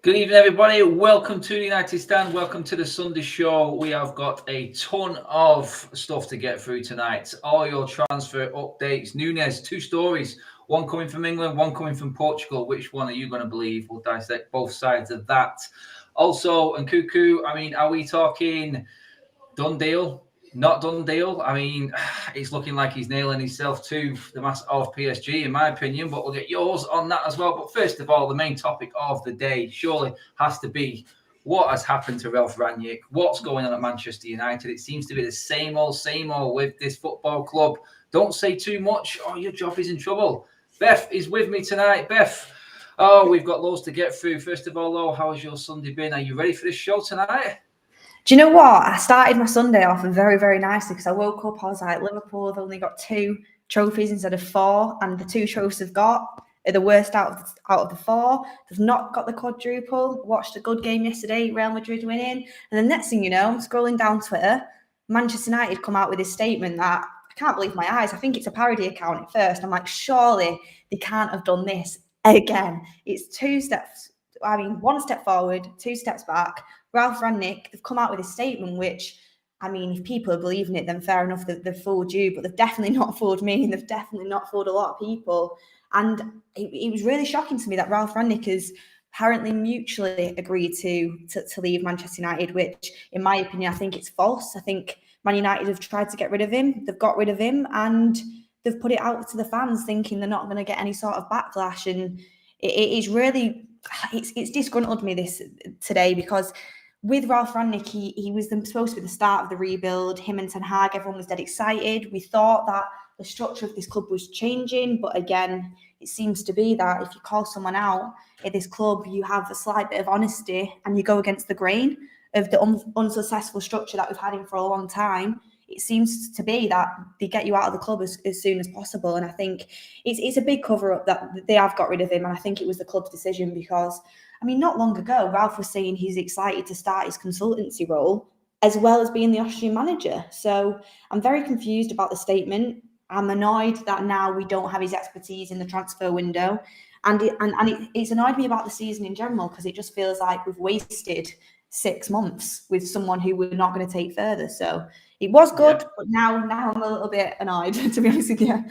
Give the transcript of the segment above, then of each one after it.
Good evening, everybody. Welcome to the United Stand. Welcome to the Sunday show. We have got a ton of stuff to get through tonight. All your transfer updates. Nunez, 2 stories. One coming from England, one coming from Portugal. Which one are you going to believe? We'll dissect both sides of that. Also, Nkunku, are we talking done deal? Not done deal. It's looking like he's nailing himself to the mass of PSG, in my opinion, but we'll get yours on that as well. But first of all, the main topic of the day surely has to be what has happened to Ralf Rangnick. What's going on at Manchester United? It seems to be the same old with this football club. Don't say too much or your job is in trouble. Beth is with me tonight. Beth, we've got loads to get through. First of all, how has your Sunday been? Are you ready for the show tonight? Do you know what? I started my Sunday off very, very nicely because I woke up, I was like, Liverpool have only got 2 trophies instead of 4, and the 2 trophies they've got are the worst out of the 4. They've not got the quadruple. Watched a good game yesterday, Real Madrid winning. And the next thing you know, I'm scrolling down Twitter, Manchester United come out with this statement that I can't believe my eyes. I think it's a parody account at first. I'm like, surely they can't have done this again. It's 1 step forward, 2 steps back. Ralf Rangnick, they've come out with a statement which, if people are believing it, then fair enough, they've fooled you, but they've definitely not fooled me, and they've definitely not fooled a lot of people. And it was really shocking to me that Ralf Rangnick has apparently mutually agreed to leave Manchester United, which, in my opinion, I think it's false. I think Man United have tried to get rid of him, they've got rid of him, and they've put it out to the fans thinking they're not going to get any sort of backlash. And it is really, it's disgruntled me today because with Ralf Rangnick, he was supposed to be the start of the rebuild. Him and Ten Hag, everyone was dead excited. We thought that the structure of this club was changing, but again, it seems to be that if you call someone out at this club, you have a slight bit of honesty and you go against the grain of the unsuccessful structure that we've had in for a long time. It seems to be that they get you out of the club as soon as possible. And I think it's a big cover-up that they have got rid of him. And I think it was the club's decision because, not long ago, Ralf was saying he's excited to start his consultancy role as well as being the Austrian manager. So I'm very confused about the statement. I'm annoyed that now we don't have his expertise in the transfer window. And it's annoyed me about the season in general because it just feels like we've wasted 6 months with someone who we're not going to take further. So it was good, but now I'm a little bit annoyed, to be honest with you.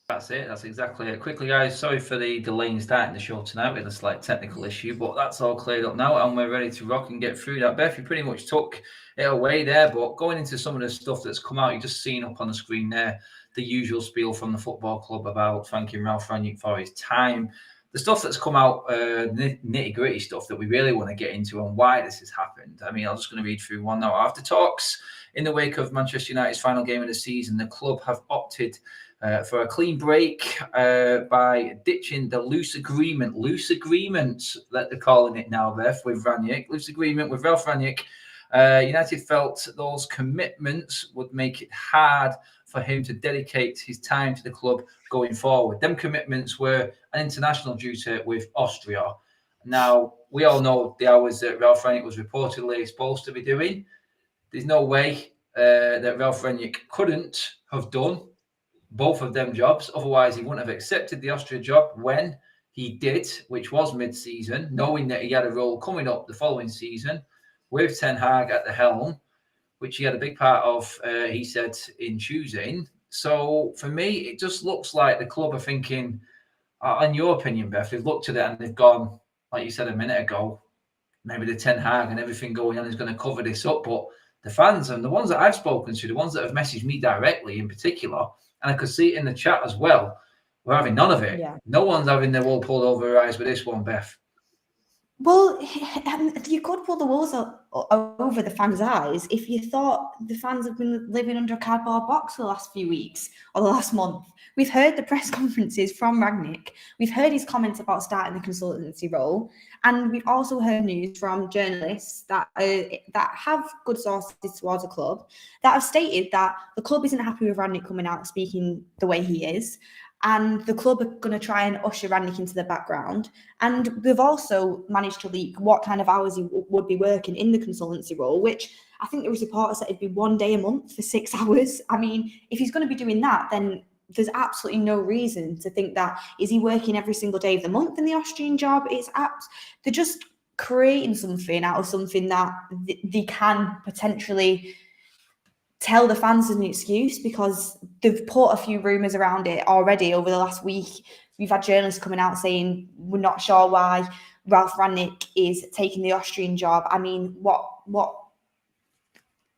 That's it. That's exactly it. Quickly, guys, sorry for the delay in starting the show tonight. We had a slight technical issue, but that's all cleared up now, and we're ready to rock and get through that. Beth, you pretty much took it away there, but going into some of the stuff that's come out, you've just seen up on the screen there, the usual spiel from the football club about thanking Ralf Rangnick for his time. The stuff that's come out, nitty-gritty stuff that we really want to get into and why this has happened. I'm just going to read through one now. After talks in the wake of Manchester United's final game of the season, the club have opted for a clean break by ditching the loose agreements that they're calling it now, Beth, with Rangnick. Loose agreement with Ralf Rangnick. United felt those commitments would make it hard for him to dedicate his time to the club going forward. Them commitments were an international duty with Austria. Now, we all know the hours that Ralf Rangnick was reportedly supposed to be doing. There's no way that Ralf Rangnick couldn't have done both of them jobs. Otherwise, he wouldn't have accepted the Austria job when he did, which was mid-season, knowing that he had a role coming up the following season with Ten Hag at the helm, which he had a big part of, he said, in choosing. So for me, it just looks like the club are thinking, in your opinion, Beth, they've looked at it and they've gone, like you said a minute ago, maybe the Ten Hag and everything going on is going to cover this up. But the fans and the ones that I've spoken to, the ones that have messaged me directly in particular, and I could see it in the chat as well, we're having none of it. Yeah. No one's having their wool pulled over their eyes with this one, Beth. Well, you could pull the walls over the fans' eyes if you thought the fans have been living under a cardboard box for the last few weeks or the last month. We've heard the press conferences from Rangnick. We've heard his comments about starting the consultancy role. And we've also heard news from journalists that have good sources towards the club that have stated that the club isn't happy with Rangnick coming out speaking the way he is. And the club are going to try and usher Rangnick into the background. And we've also managed to leak what kind of hours he would be working in the consultancy role, which I think there was reports that it'd be 1 day a month for 6 hours. If he's going to be doing that, then there's absolutely no reason to think that, is he working every single day of the month in the Austrian job? They're just creating something out of something that they can potentially tell the fans as an excuse, because they've put a few rumours around it already over the last week. We've had journalists coming out saying we're not sure why Ralf Rangnick is taking the Austrian job. I mean, what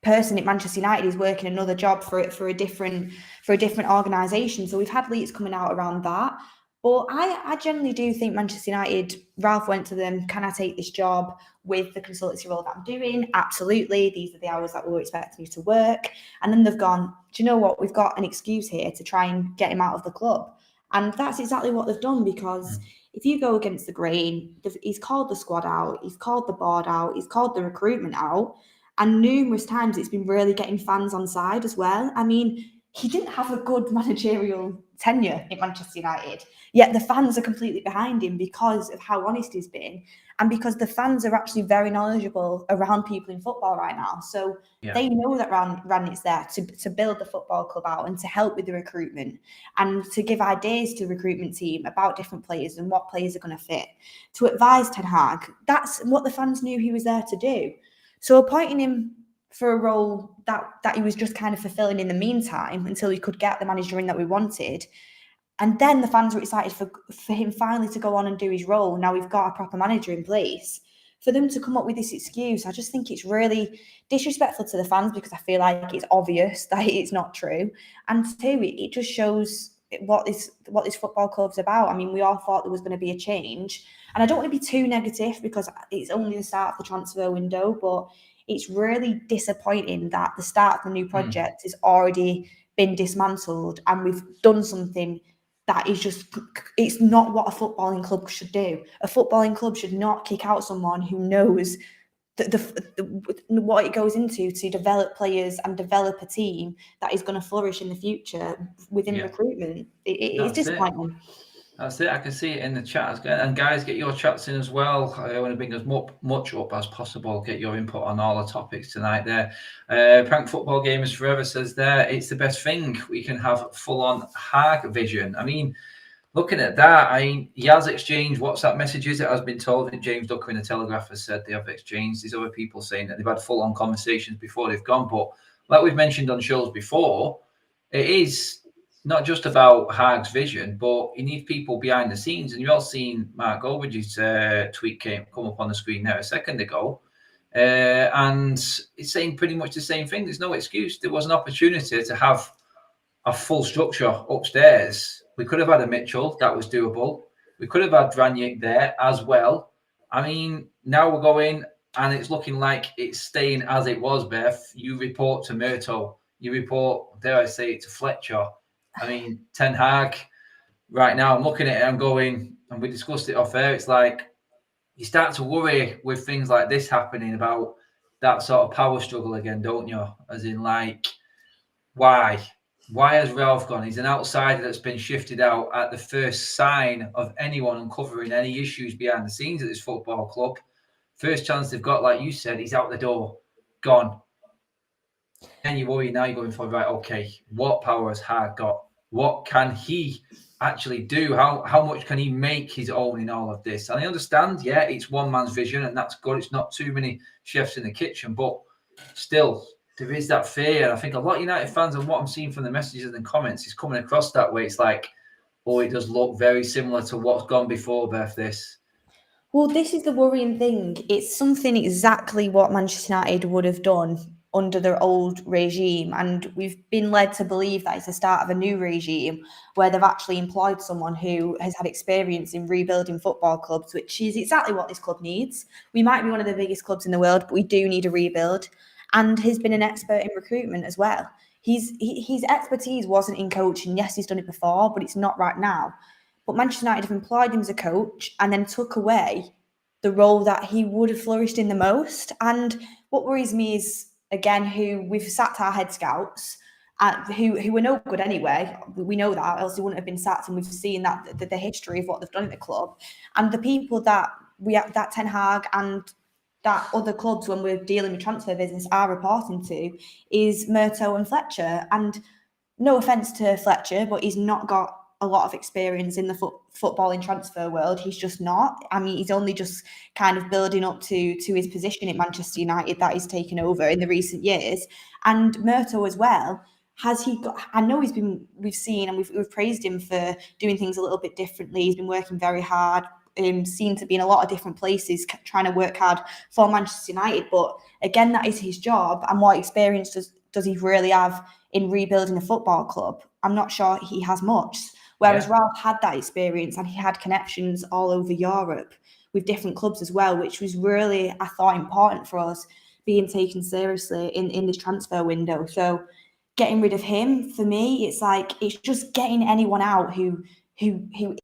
person at Manchester United is working another job for a different organisation? So we've had leaks coming out around that. But I generally do think Manchester United, Ralf went to them, can I take this job with the consultancy role that I'm doing? Absolutely. These are the hours that we were expecting you to work. And then they've gone, do you know what? We've got an excuse here to try and get him out of the club. And that's exactly what they've done, because if you go against the grain, he's called the squad out, he's called the board out, he's called the recruitment out. And numerous times it's been really getting fans on side as well. I mean, he didn't have a good managerial tenure at Manchester United, yet the fans are completely behind him because of how honest he's been, and because the fans are actually very knowledgeable around people in football right now. So they know that Rangnick's there to build the football club out and to help with the recruitment and to give ideas to the recruitment team about different players and what players are going to fit, to advise Ten Hag. That's what the fans knew he was there to do. So appointing him for a role that he was just kind of fulfilling in the meantime until he could get the manager in that we wanted. And then the fans were excited for him finally to go on and do his role. Now we've got a proper manager in place. For them to come up with this excuse, I just think it's really disrespectful to the fans, because I feel like it's obvious that it's not true. And two, it just shows what this football club's about. I mean, we all thought there was going to be a change. And I don't want to be too negative because it's only the start of the transfer window, but it's really disappointing that the start of the new project has already been dismantled, and we've done something that is just, it's not what a footballing club should do. A footballing club should not kick out someone who knows what it goes into to develop players and develop a team that is going to flourish in the future within recruitment. It's disappointing. That's it. I can see it in the chat. And guys, get your chats in as well. I want to bring as much up as possible. Get your input on all the topics tonight there. Prank Football Gamers Forever says there, it's the best thing. We can have full-on Hag vision. I mean, looking at that, he has exchanged WhatsApp messages. It has been told that James Ducker in the Telegraph has said they have exchanged. There's other people saying that they've had full-on conversations before they've gone. But like we've mentioned on shows before, it is not just about Hag's vision, but you need people behind the scenes. And you've all seen Mark Goldbridge's tweet come up on the screen there a second ago. And it's saying pretty much the same thing. There's no excuse. There was an opportunity to have a full structure upstairs. We could have had a Mitchell. That was doable. We could have had Rangnick there as well. I mean, now we're going and it's looking like it's staying as it was, Beth. You report to Murto. You report, dare I say it, to Fletcher. I mean, Ten Hag, right now, I'm looking at it, I'm going, and we discussed it off air, it's like, you start to worry with things like this happening about that sort of power struggle again, don't you? As in, like, why? Why has Ralf gone? He's an outsider that's been shifted out at the first sign of anyone uncovering any issues behind the scenes at this football club. First chance they've got, like you said, he's out the door, gone. And you worry now, you're going for, right, okay, what power has Hag got? What can he actually do? How much can he make his own in all of this? And I understand, yeah, it's one man's vision, and that's good. It's not too many chefs in the kitchen, but still, there is that fear. And I think a lot of United fans, and what I'm seeing from the messages and comments, is coming across that way. It's like, oh, it does look very similar to what's gone before, Beth, this. Well, this is the worrying thing. It's something exactly what Manchester United would have done under their old regime, and we've been led to believe that it's the start of a new regime where they've actually employed someone who has had experience in rebuilding football clubs, which is exactly what this club needs. We might be one of the biggest clubs in the world, but we do need a rebuild, and he's been an expert in recruitment as well. His expertise wasn't in coaching. Yes, he's done it before, but it's not right now. But Manchester United have employed him as a coach and then took away the role that he would have flourished in the most. And what worries me is, again, who we've sacked our head scouts, who were no good anyway. We know that, else they wouldn't have been sacked. And we've seen that the history of what they've done at the club, and the people that Ten Hag and that other clubs, when we're dealing with transfer business, are reporting to is Murto and Fletcher. And no offense to Fletcher, but he's not got a lot of experience in the footballing transfer world. He's just not. I mean, he's only just kind of building up to his position at Manchester United that he's taken over in the recent years. And Murto as well. Has he got? I know we've seen and we've praised him for doing things a little bit differently. He's been working very hard. Seen to be in a lot of different places, trying to work hard for Manchester United. But again, that is his job. And what experience does he really have in rebuilding a football club? I'm not sure he has much. Whereas Ralf had that experience and he had connections all over Europe with different clubs as well, which was really, I thought, important for us being taken seriously in this transfer window. So getting rid of him, for me, it's just getting anyone out who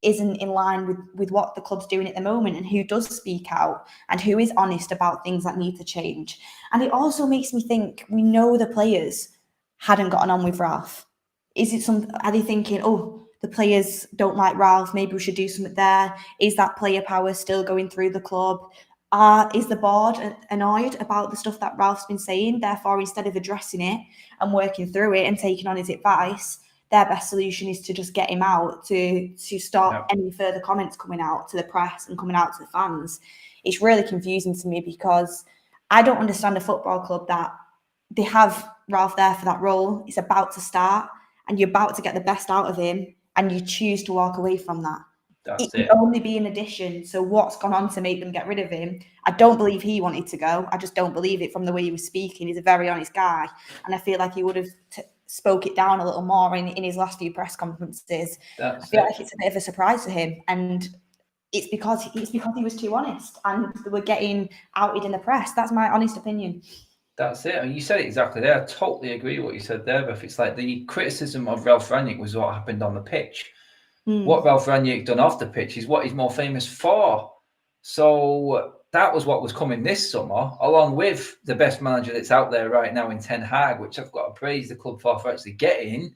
isn't in line with what the club's doing at the moment and who does speak out and who is honest about things that need to change. And it also makes me think, we know the players hadn't gotten on with Ralf. Are they thinking, oh, the players don't like Ralf, maybe we should do something there? Is that player power still going through the club? Is the board annoyed about the stuff that Ralf's been saying? Therefore, instead of addressing it and working through it and taking on his advice, their best solution is to just get him out to stop any further comments coming out to the press and coming out to the fans. It's really confusing to me because I don't understand a football club that they have Ralf there for that role. It's about to start and you're about to get the best out of him and you choose to walk away from that. It can only be an addition. So what's gone on to make them get rid of him? I don't believe he wanted to go. I just don't believe it from the way he was speaking. He's a very honest guy. And I feel like he would have spoke it down a little more in his last few press conferences. I feel like it's a bit of a surprise to him. And it's because he was too honest and they were getting outed in the press. That's my honest opinion. That's it. I mean, you said it exactly there. I totally agree with what you said there, Beth. It's like the criticism of Ralf Rangnick was what happened on the pitch. What Ralf Rangnick done off the pitch is what he's more famous for. So that was what was coming this summer, along with the best manager that's out there right now in Ten Hag, which I've got to praise the club for actually getting.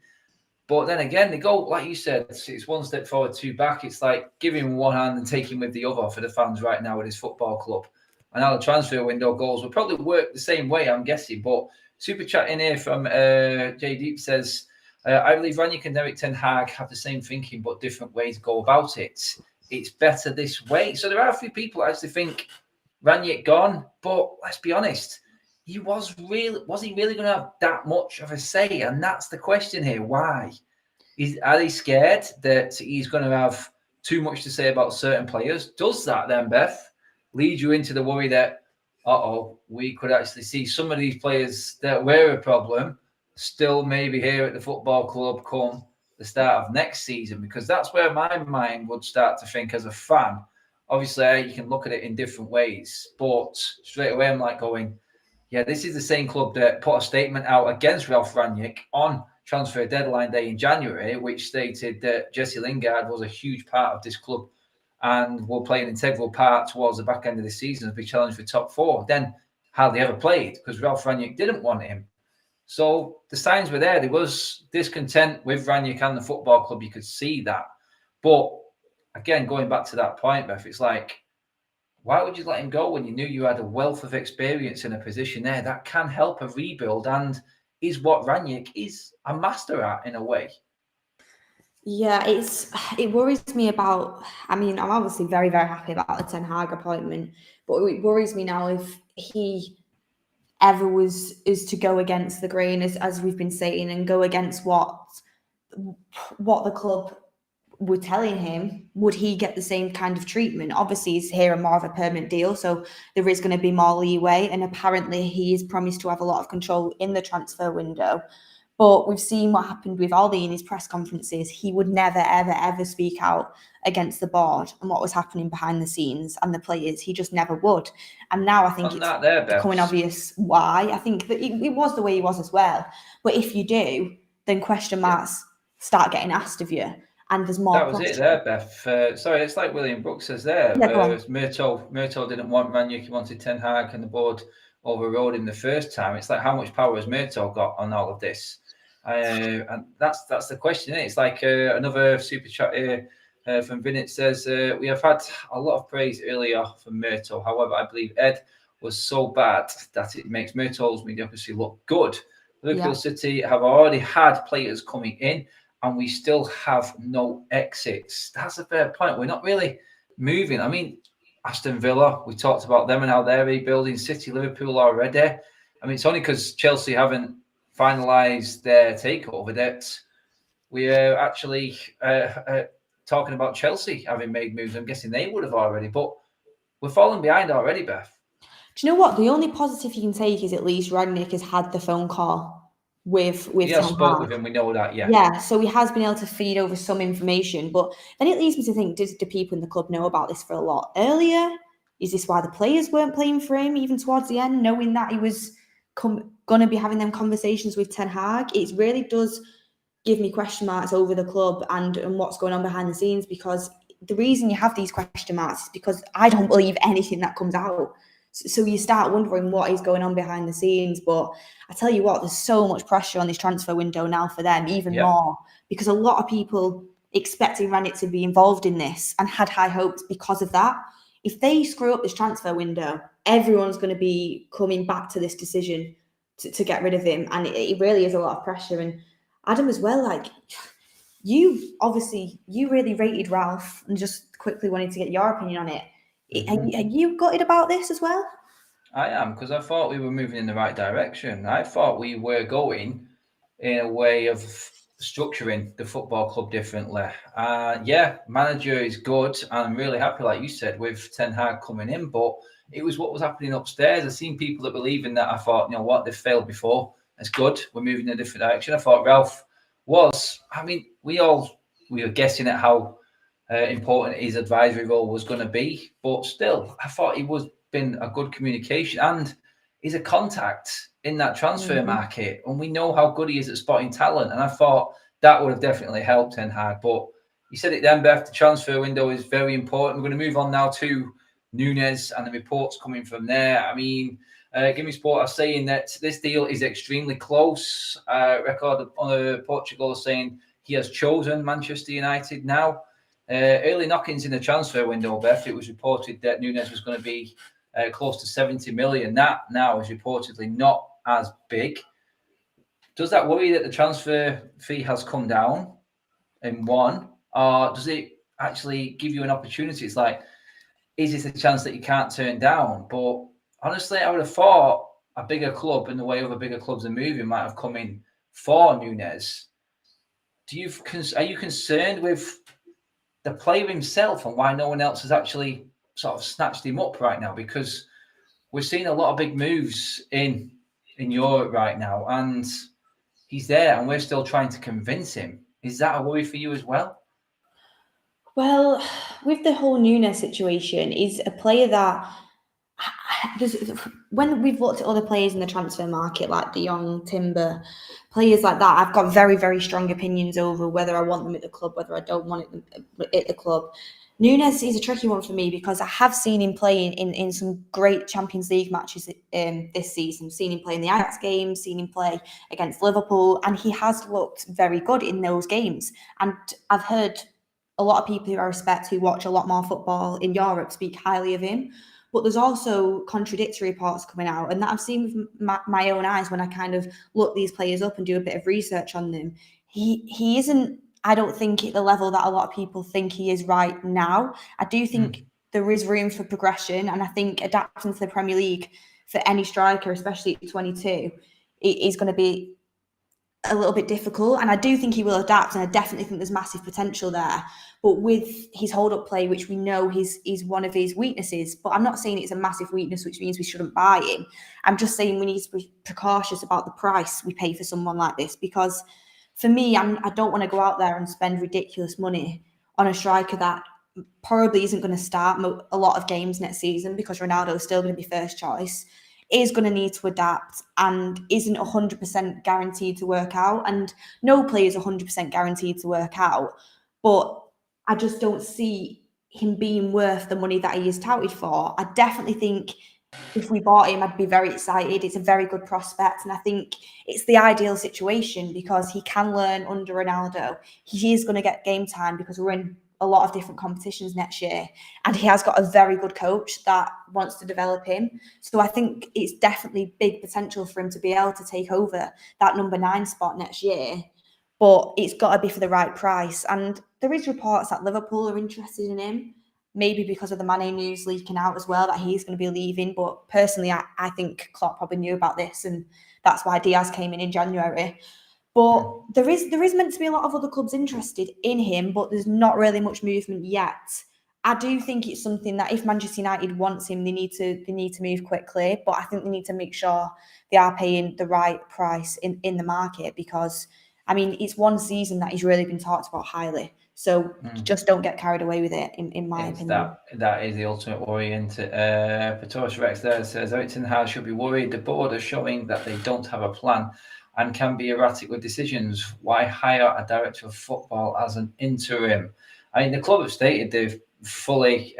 But then again, they go, like you said, it's one step forward, two back. It's like giving one hand and taking with the other for the fans right now at his football club. And how the transfer window goes will probably work the same way, I'm guessing. But super chat in here from J Deep says, I believe Rangnick and Eric Ten Hag have the same thinking, but different ways to go about it. It's better this way. So there are a few people actually think Rangnick gone, but let's be honest, was he really going to have that much of a say? And that's the question here. Why? Are they scared that he's going to have too much to say about certain players? Does that then, Beth, lead you into the worry that, we could actually see some of these players that were a problem still maybe here at the football club come the start of next season? Because that's where my mind would start to think as a fan. Obviously, you can look at it in different ways, but straight away I'm like going, yeah, this is the same club that put a statement out against Ralf Rangnick on transfer deadline day in January, which stated that Jesse Lingard was a huge part of this club and will play an integral part towards the back end of the season as we challenge for top four. Then hardly ever played because Ralf Rangnick didn't want him. So the signs were there. There was discontent with Rangnick and the football club. You could see that. But again, going back to that point, Beth, it's like, why would you let him go when you knew you had a wealth of experience in a position there that can help a rebuild and is what Rangnick is a master at in a way? Yeah, it worries me about, I mean, I'm obviously very, very happy about the Ten Hag appointment, but it worries me now if he ever is to go against the grain, as we've been saying, and go against what the club were telling him, would he get the same kind of treatment? Obviously, he's here on more of a permanent deal, so there is going to be more leeway, and apparently he is promised to have a lot of control in the transfer window. But we've seen what happened with Ollie in his press conferences. He would never, ever, ever speak out against the board and what was happening behind the scenes and the players. He just never would. And now I think it's becoming obvious why. I think that it was the way he was as well. But if you do, then question marks start getting asked of you. And there's more. That was it there, Beth. Sorry, it's like William Brooks says there. Murto didn't want Rangnick, he wanted Ten Hag, and the board overrode him the first time. It's like, how much power has Murto got on all of this? And that's the question. It's like another super chat here from Vinit says, we have had a lot of praise earlier from Murto. However, I believe Ed was so bad that it makes Murto's mediocrity look good. Liverpool City have already had players coming in and we still have no exits. That's a fair point. We're not really moving. I mean, Aston Villa, we talked about them and how they're rebuilding. City, Liverpool already. I mean, it's only because Chelsea haven't finalised their takeover that we're actually talking about Chelsea having made moves. I'm guessing they would have already, but we're falling behind already, Beth. Do you know what? The only positive you can take is at least Rangnick has had the phone call with We have Ten spoke Hag. with him, we know that, yeah. Yeah, so he has been able to feed over some information, but then it leads me to think, do people in the club know about this for a lot earlier? Is this why the players weren't playing for him even towards the end, knowing that he was going to be having them conversations with Ten Hag? It really does give me question marks over the club and what's going on behind the scenes, because the reason you have these question marks is because I don't believe anything that comes out. So you start wondering what is going on behind the scenes. But I tell you what, there's so much pressure on this transfer window now for them, even more, because a lot of people expecting Rangnick to be involved in this and had high hopes because of that. If they screw up this transfer window, everyone's going to be coming back to this decision to get rid of him. And it really is a lot of pressure. And Adam as well, like, you really rated Ralf, and just quickly wanted to get your opinion on it. Are you gutted about this as well? I am, because I thought we were moving in the right direction. I thought we were going in a way of structuring the football club differently. Manager is good, and I'm really happy, like you said, with Ten Hag coming in, but it was what was happening upstairs. I've seen people that believe in that. I thought, you know what, they've failed before. It's good. We're moving in a different direction. I thought Ralf was, I mean, we were guessing at how important his advisory role was going to be, but still, I thought he was been a good communication, and he's a contact in that transfer market, and we know how good he is at spotting talent. And I thought that would have definitely helped Ten Hag. But you said it then, Beth. The transfer window is very important. We're going to move on now to Nunez and the reports coming from there. I mean, Gimme Sport are saying that this deal is extremely close. Record on Portugal saying he has chosen Manchester United now. Early knockings in the transfer window, Beth, it was reported that Nunez was going to be close to 70 million. That now is reportedly not as big. Does that worry that the transfer fee has come down in one, or does it actually give you an opportunity? It's like, is this a chance that you can't turn down? But honestly, I would have thought a bigger club, in the way other bigger clubs are moving, might have come in for Nunez. Are you concerned with the player himself and why no one else has actually sort of snatched him up right now? Because we're seeing a lot of big moves in Europe right now, and he's there, and we're still trying to convince him. Is that a worry for you as well? Well, with the whole Nunez situation, is a player that when we've looked at other players in the transfer market, like De Jong, Timber, players like that, I've got very, very strong opinions over whether I want them at the club, whether I don't want them at the club. Nunez is a tricky one for me because I have seen him play in some great Champions League matches this season. Seen him play in the Ajax games, seen him play against Liverpool, and he has looked very good in those games. And I've heard a lot of people who I respect, who watch a lot more football in Europe, speak highly of him. But there's also contradictory reports coming out, and that I've seen with my own eyes when I kind of look these players up and do a bit of research on them. He isn't, I don't think, at the level that a lot of people think he is right now. I do think there is room for progression, and I think adapting to the Premier League for any striker, especially at 22, is going to be a little bit difficult, and I do think he will adapt, and I definitely think there's massive potential there. But with his hold-up play, which we know is one of his weaknesses, but I'm not saying it's a massive weakness, which means we shouldn't buy him. I'm just saying we need to be precautious about the price we pay for someone like this, because for me, I don't want to go out there and spend ridiculous money on a striker that probably isn't going to start a lot of games next season, because Ronaldo is still going to be first choice, is going to need to adapt, and isn't 100% guaranteed to work out. And no player is 100% guaranteed to work out. But I just don't see him being worth the money that he is touted for. I definitely think if we bought him, I'd be very excited. It's a very good prospect. And I think it's the ideal situation because he can learn under Ronaldo. He is going to get game time because we're in a lot of different competitions next year, and he has got a very good coach that wants to develop him. So I think it's definitely big potential for him to be able to take over that number 9 spot next year. but it's got to be for the right price. And there is reports that Liverpool are interested in him, maybe because of the Mane news leaking out as well, that he's going to be leaving. But personally, I think Klopp probably knew about this, and that's why Diaz came in January. But there is meant to be a lot of other clubs interested in him, but there's not really much movement yet. I do think it's something that if Manchester United wants him, they need to move quickly. But I think they need to make sure they are paying the right price in the market, because I mean it's one season that he's really been talked about highly. So just don't get carried away with it, in my opinion. That is the ultimate worry, isn't it? Patorius Rex there says Erik ten Hag should be worried. The board are showing that they don't have a plan and can be erratic with decisions. Why hire a director of football as an interim? I mean, the club have stated they've fully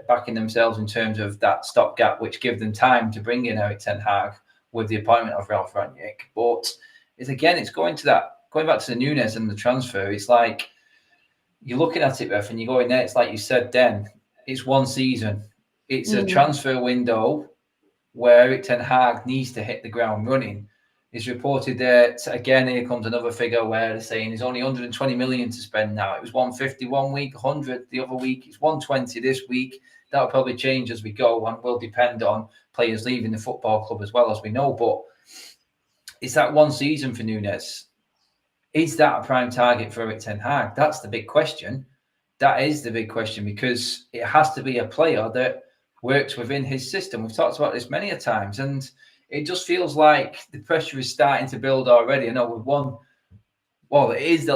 backing themselves in terms of that stopgap, which give them time to bring in Erik ten Hag with the appointment of Ralf Rangnick. But it's going back to the Nunez and the transfer. It's like you're looking at it, Beth, and you go in there. It's like you said, then it's one season. It's a transfer window where Erik ten Hag needs to hit the ground running. It's reported that, again, here comes another figure where they're saying there's only 120 million to spend now. It was 150 one week, 100 the other week. It's 120 this week. That'll probably change as we go and will depend on players leaving the football club as well, as we know. But it's that one season for Nunez. Is that a prime target for Erik ten Hag? That's the big question. That is the big question, because it has to be a player that works within his system. We've talked about this many a times, and it just feels like the pressure is starting to build already. I know we've won. Well, it is the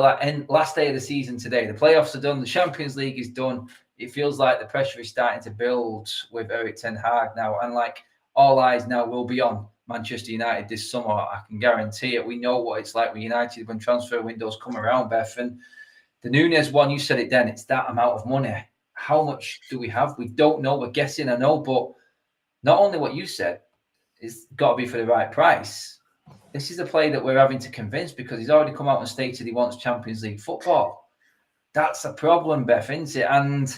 last day of the season today. The playoffs are done. The Champions League is done. It feels like the pressure is starting to build with Erik ten Hag now. And like all eyes now will be on Manchester United this summer. I can guarantee it. We know what it's like with United when transfer windows come around, Beth. And the Nunez one, you said it then, it's that amount of money. How much do we have? We don't know. We're guessing, I know. But not only what you said, it's got to be for the right price. This is a play that we're having to convince, because he's already come out and stated he wants Champions League football. That's a problem, Beth, isn't it? And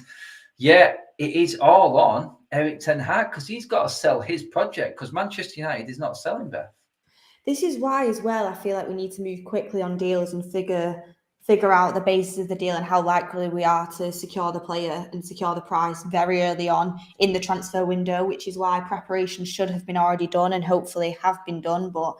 yeah, it is all on Erik ten Hag, because he's got to sell his project, because Manchester United is not selling, Beth. This is why, as well, I feel like we need to move quickly on deals and figure out the basis of the deal and how likely we are to secure the player and secure the price very early on in the transfer window, which is why preparation should have been already done and hopefully have been done. But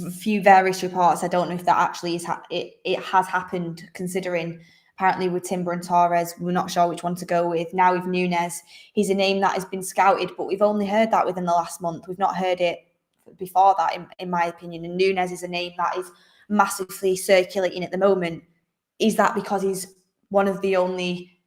a few various reports, I don't know if that actually is it has happened, considering apparently with Timber and Torres, we're not sure which one to go with. Now with Nunez, he's a name that has been scouted, but we've only heard that within the last month. We've not heard it before that, in my opinion. And Nunez is a name that is massively circulating at the moment. Is that because he's one of the only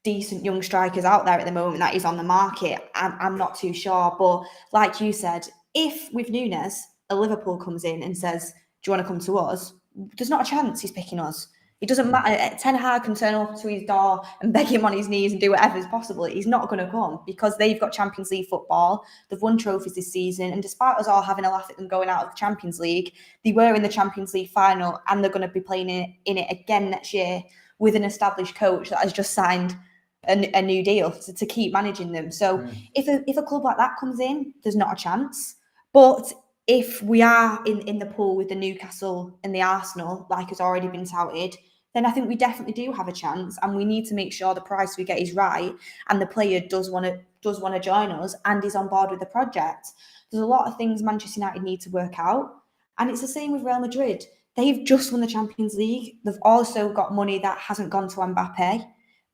decent young strikers out there at the moment that is on the market? I'm not too sure. But like you said, if with Nunez, a Liverpool comes in and says, do you want to come to us? There's not a chance he's picking us. It doesn't matter. Ten Hag can turn up to his door and beg him on his knees and do whatever is possible. He's not going to come, because they've got Champions League football. They've won trophies this season. And despite us all having a laugh at them going out of the Champions League, they were in the Champions League final, and they're going to be playing in it again next year with an established coach that has just signed a new deal to keep managing them. So if a club like that comes in, there's not a chance. But if we are in the pool with the Newcastle and the Arsenal, like has already been touted, then I think we definitely do have a chance, and we need to make sure the price we get is right, and the player does want to join us and is on board with the project. There's a lot of things Manchester United need to work out, and it's the same with Real Madrid. They've just won the Champions League. They've also got money that hasn't gone to Mbappe.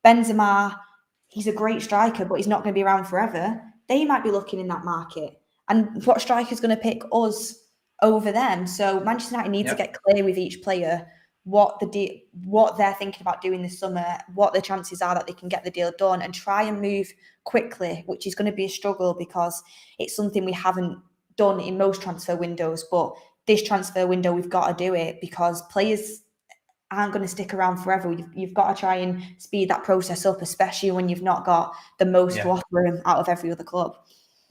Benzema, he's a great striker, but he's not going to be around forever. They might be looking in that market. And what striker's going to pick us over them? So Manchester United need to get clear with each player what they're thinking about doing this summer, what the chances are that they can get the deal done, and try and move quickly, which is going to be a struggle because it's something we haven't done in most transfer windows. But this transfer window, we've got to do it, because players aren't going to stick around forever. You've got to try and speed that process up, especially when you've not got the most to offer them out of every other club.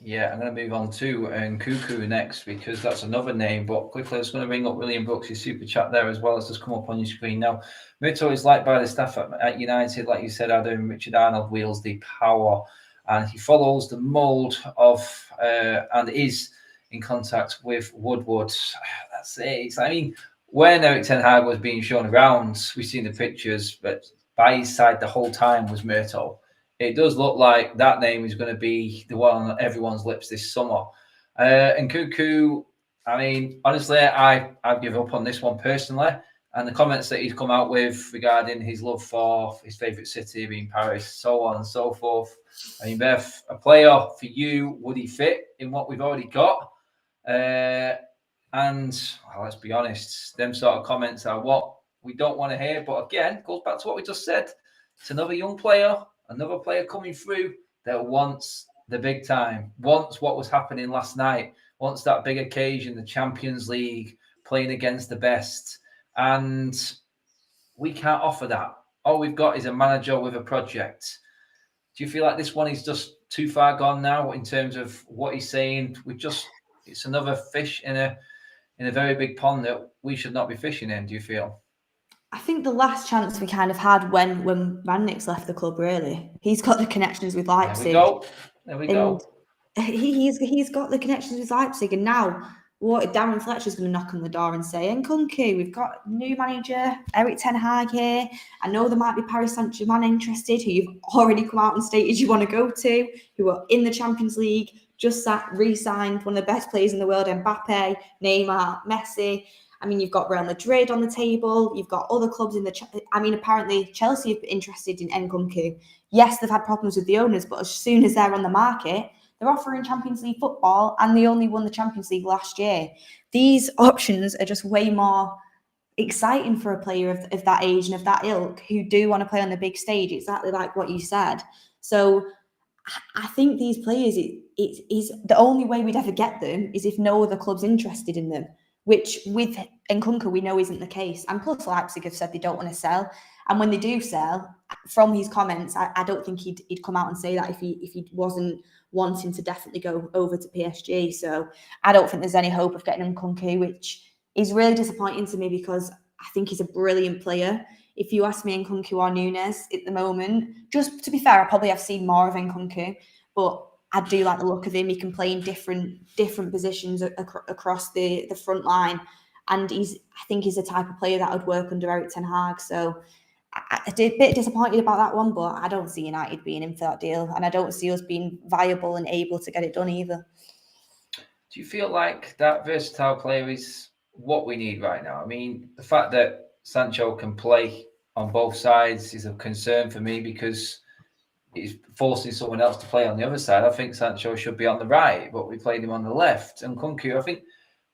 Yeah, I'm going to move on to Nkunku next, because that's another name. But quickly, I was going to bring up William Brooks' super chat there as well, as just come up on your screen now. Muto is liked by the staff at United, like you said, Adam. Richard Arnold wields the power, and he follows the mould of and is in contact with Woodward. That's it. I mean, when Erik Ten Hag was being shown around, we've seen the pictures, but by his side the whole time was Myrtle. It does look like that name is going to be the one on everyone's lips this summer. And Nkunku, I mean, honestly, I've given up on this one personally. And the comments that he's come out with regarding his love for his favourite city being Paris, so on and so forth. I mean, Beth, a player for you, would he fit in what we've already got? And well, let's be honest, them sort of comments are what we don't want to hear. But again, goes back to what we just said. It's another young player, another player coming through that wants the big time, wants what was happening last night, wants that big occasion, the Champions League, playing against the best. And we can't offer that. All we've got is a manager with a project. Do you feel like this one is just too far gone now in terms of what he's saying? It's another fish in a very big pond that we should not be fishing in, do you feel? I think the last chance we kind of had when Rangnick's left the club, really. He's got the connections with Leipzig. There we go. He's got the connections with Leipzig, and now what Darren Fletcher's going to knock on the door and say, Nkunku, we've got new manager, Erik Ten Hag here. I know there might be Paris Saint-Germain interested, who you've already come out and stated you want to go to, who are in the Champions League, just re-signed one of the best players in the world, Mbappe, Neymar, Messi. I mean, you've got Real Madrid on the table. You've got other clubs in apparently Chelsea are interested in Nkunku. Yes, they've had problems with the owners, but as soon as they're on the market, they're offering Champions League football, and they only won the Champions League last year. These options are just way more exciting for a player of that age and of that ilk who do want to play on the big stage, exactly like what you said. So I think these players, it is the only way we'd ever get them is if no other club's interested in them, which with Nkunku we know isn't the case. And plus Leipzig have said they don't want to sell. And when they do sell, from his comments, I don't think he'd come out and say that if he wasn't wanting to definitely go over to PSG. So I don't think there's any hope of getting Nkunku, which is really disappointing to me because I think he's a brilliant player. If you ask me Nkunku or Nunez at the moment, just to be fair, I probably have seen more of Nkunku, but I do like the look of him. He can play in different positions across the front line. And I think he's the type of player that would work under Erik Ten Hag. So I'm a bit disappointed about that one, but I don't see United being in for that deal. And I don't see us being viable and able to get it done either. Do you feel like that versatile player is what we need right now? I mean, the fact that Sancho can play on both sides is a concern for me because he's forcing someone else to play on the other side. I think Sancho should be on the right, but we played him on the left. And Nkunku, I think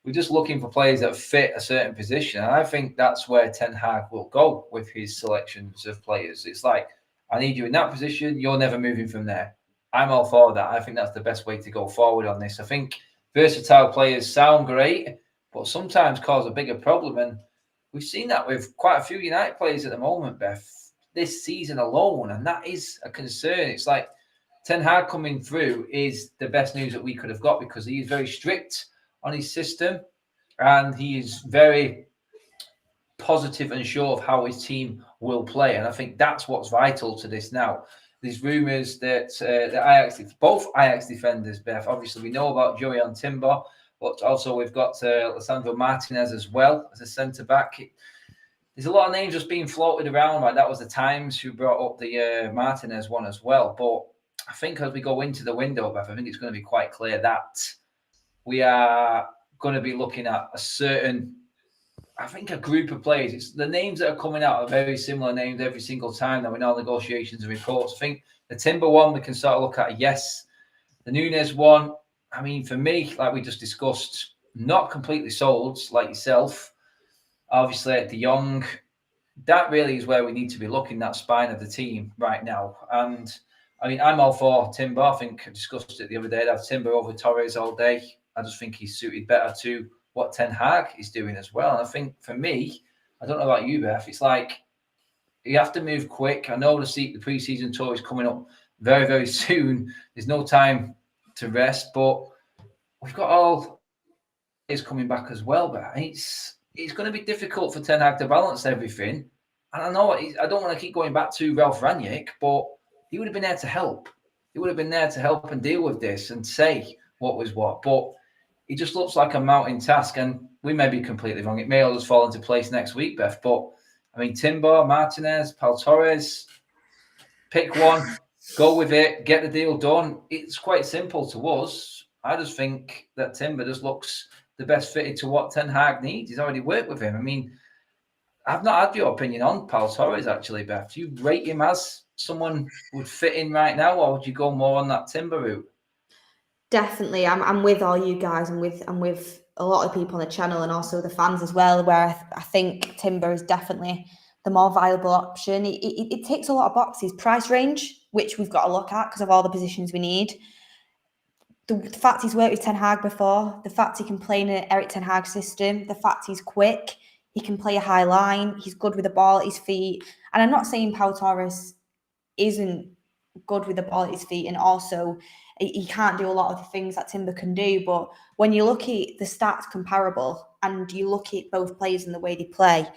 we're just looking for players that fit a certain position. And I think that's where Ten Hag will go with his selections of players. It's like, I need you in that position. You're never moving from there. I'm all for that. I think that's the best way to go forward on this. I think versatile players sound great, but sometimes cause a bigger problem. And we've seen that with quite a few United players at the moment, Beth, this season alone. And that is a concern. It's like Ten Hag coming through is the best news that we could have got because he is very strict on his system and he is very positive and sure of how his team will play. And I think that's what's vital to this now. There's rumours that both Ajax defenders, Beth, obviously we know about Jurriën Timber, but also we've got Lisandro Martinez as well as a centre-back. There's a lot of names just being floated around. Like that was the Times who brought up the Martinez one as well. But I think as we go into the window, Beth, I think it's going to be quite clear that we are going to be looking at a group of players. It's the names that are coming out are very similar names every single time that we know negotiations and reports. I think the Timber one we can sort of look at, yes. The Nunez one, I mean, for me, like we just discussed, not completely sold, like yourself. Obviously, at De Jong, that really is where we need to be looking, that spine of the team right now. And I mean, I'm all for Timber. I think I discussed it the other day. I'd have Timber over Torres all day. I just think he's suited better to what Ten Hag is doing as well. And I think for me, I don't know about you, Beth, it's like you have to move quick. I know the pre-season tour is coming up very, very soon. There's no time to rest, but we've got all is coming back as well. But it's going to be difficult for Ten Hag to balance everything. And I know I don't want to keep going back to Ralf Rangnick, but he would have been there to help. He would have been there to help and deal with this and say what was what. But it just looks like a mounting task. And we may be completely wrong. It may all just fall into place next week, Beth. But I mean, Timber, Martinez, Pau Torres, pick one, go with it, get the deal done. It's quite simple to us. I just think that Timber just looks the best fitted to what Ten Hag needs. He's already worked with him. I mean, I've not had your opinion on Pau Torres, actually, Beth. Do you rate him as someone would fit in right now, or would you go more on that Timber route? Definitely, I'm with all you guys. I'm with a lot of people on the channel and also the fans as well. Where I think Timber is definitely the more viable option. It ticks a lot of boxes. Price range, which we've got to look at because of all the positions we need. The fact he's worked with Ten Hag before, the fact he can play in an Eric Ten Hag system, the fact he's quick, he can play a high line, he's good with the ball at his feet. And I'm not saying Pau Torres isn't good with the ball at his feet, and also he can't do a lot of the things that Timber can do. But when you look at the stats comparable and you look at both players and the way they play,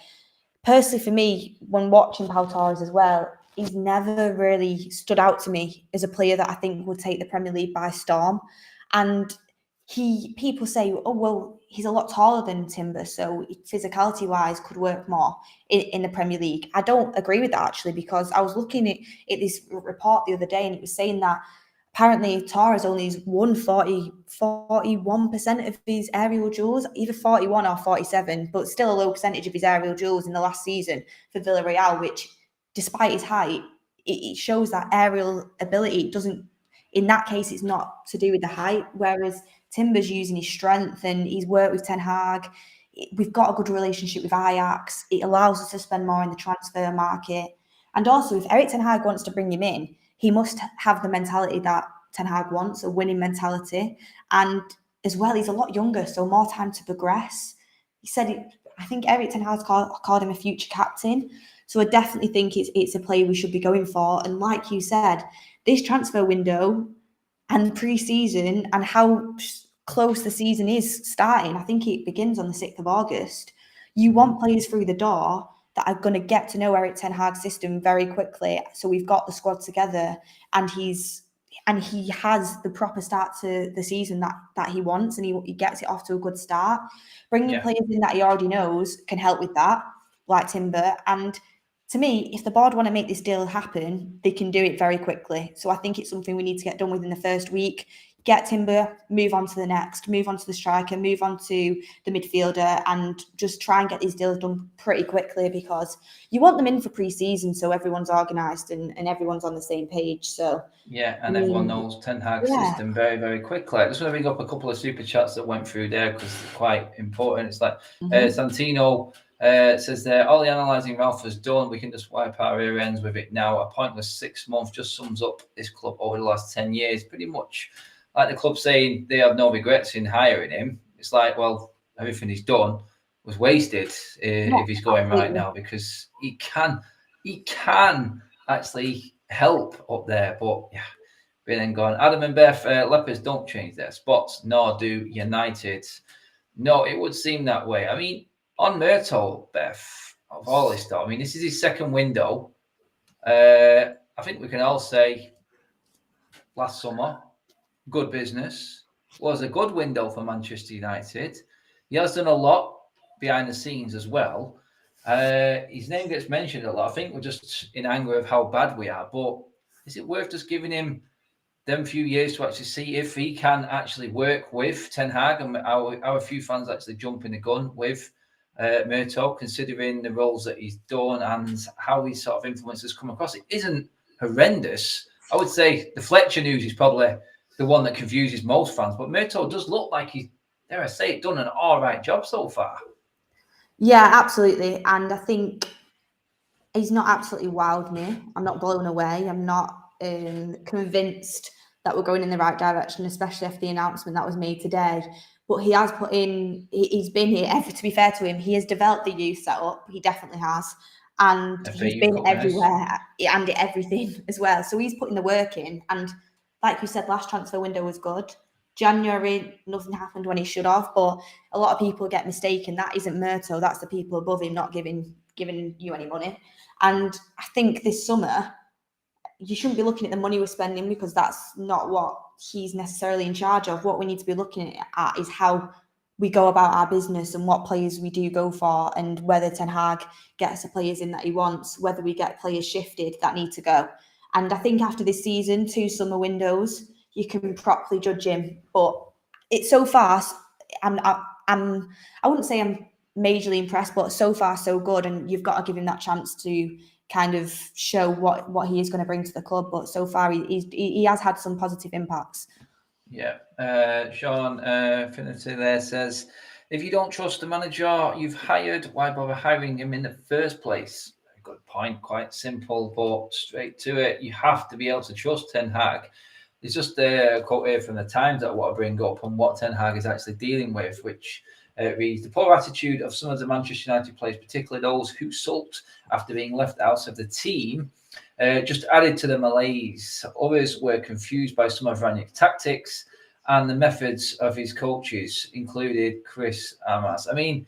personally for me, when watching Pau Torres as well, he's never really stood out to me as a player that I think would take the Premier League by storm. And people say, oh, well, he's a lot taller than Timber, so physicality-wise could work more in the Premier League. I don't agree with that, actually, because I was looking at this report the other day and it was saying that apparently Torres only has won 41% of his aerial duels, either 41 or 47, but still a low percentage of his aerial duels in the last season for Villarreal, which, despite his height, it shows that aerial ability doesn't, in that case, it's not to do with the height, whereas Timber's using his strength and he's worked with Ten Hag. We've got a good relationship with Ajax. It allows us to spend more in the transfer market. And also, if Eric Ten Hag wants to bring him in, he must have the mentality that Ten Hag wants, a winning mentality. And as well, he's a lot younger, so more time to progress. He said, I think Eric Ten Hag called him a future captain. So I definitely think it's a player we should be going for. And like you said, this transfer window and pre-season and how close the season is starting, I think it begins on the 6th of August. You want players through the door that are going to get to know Eric Ten Hag's system very quickly. So we've got the squad together, and he has the proper start to the season that he wants, and he gets it off to a good start. Bringing players in that he already knows can help with that, like Timber. And to me, if the board want to make this deal happen, they can do it very quickly. So I think it's something we need to get done within the first week. Get Timber, move on to the next, move on to the striker, move on to the midfielder, and just try and get these deals done pretty quickly, because you want them in for pre-season so everyone's organised and everyone's on the same page. So yeah, and everyone knows Ten Hag's system very, very quickly. I just want to bring up a couple of super chats that went through there because they're quite important. It's like Santino says there, all the analysing Ralf has done, we can just wipe our ear ends with it now. A pointless 6 months just sums up this club over the last 10 years, pretty much. Like the club saying they have no regrets in hiring him. It's like, well, everything he's done was wasted if he's going right now, because he can actually help up there. But yeah, been and gone. Adam and Beth, Leopards don't change their spots, nor do United. No, it would seem that way. I mean, on Myrtle, Beth, of all this stuff, I mean, this is his second window. I think we can all say last summer, good business, was a good window for Manchester United. He has done a lot behind the scenes as well. His name gets mentioned a lot. I think we're just in anger of how bad we are. But is it worth just giving him them few years to actually see if he can actually work with Ten Hag, and our few fans actually jumping the gun with Myrtle, considering the roles that he's done and how his sort of influences come across? It isn't horrendous. I would say the Fletcher news is probably the one that confuses most fans, but Myrtle does look like he's, dare I say it, done an all right job so far. Yeah, absolutely. And I think he's not absolutely wowed me. I'm not blown away. I'm not convinced that we're going in the right direction, especially after the announcement that was made today. But he has put in, he's been here, to be fair to him, he has developed the youth setup. He definitely has. And he's been everywhere and everything as well. So he's putting the work in. And like you said, last transfer window was good. January, nothing happened when he should have, but a lot of people get mistaken. That isn't Myrtle. That's the people above him not giving you any money. And I think this summer, you shouldn't be looking at the money we're spending, because that's not what he's necessarily in charge of. What we need to be looking at is how we go about our business and what players we do go for, and whether Ten Hag gets the players in that he wants, whether we get players shifted that need to go. And I think after this season, 2 summer windows, you can properly judge him. But it's so far, I wouldn't say I'm majorly impressed, but so far so good. And you've got to give him that chance to kind of show what he is going to bring to the club. But so far, he has had some positive impacts. Yeah. Sean Finity there says, if you don't trust the manager you've hired, why bother hiring him in the first place? Good point. Quite simple, but straight to it. You have to be able to trust Ten Hag. There's just a quote here from the Times that I want to bring up on what Ten Hag is actually dealing with, which reads, the poor attitude of some of the Manchester United players, particularly those who sulked after being left out of the team, just added to the malaise. Others were confused by some of Rangnick's tactics and the methods of his coaches, included Chris Amas. I mean,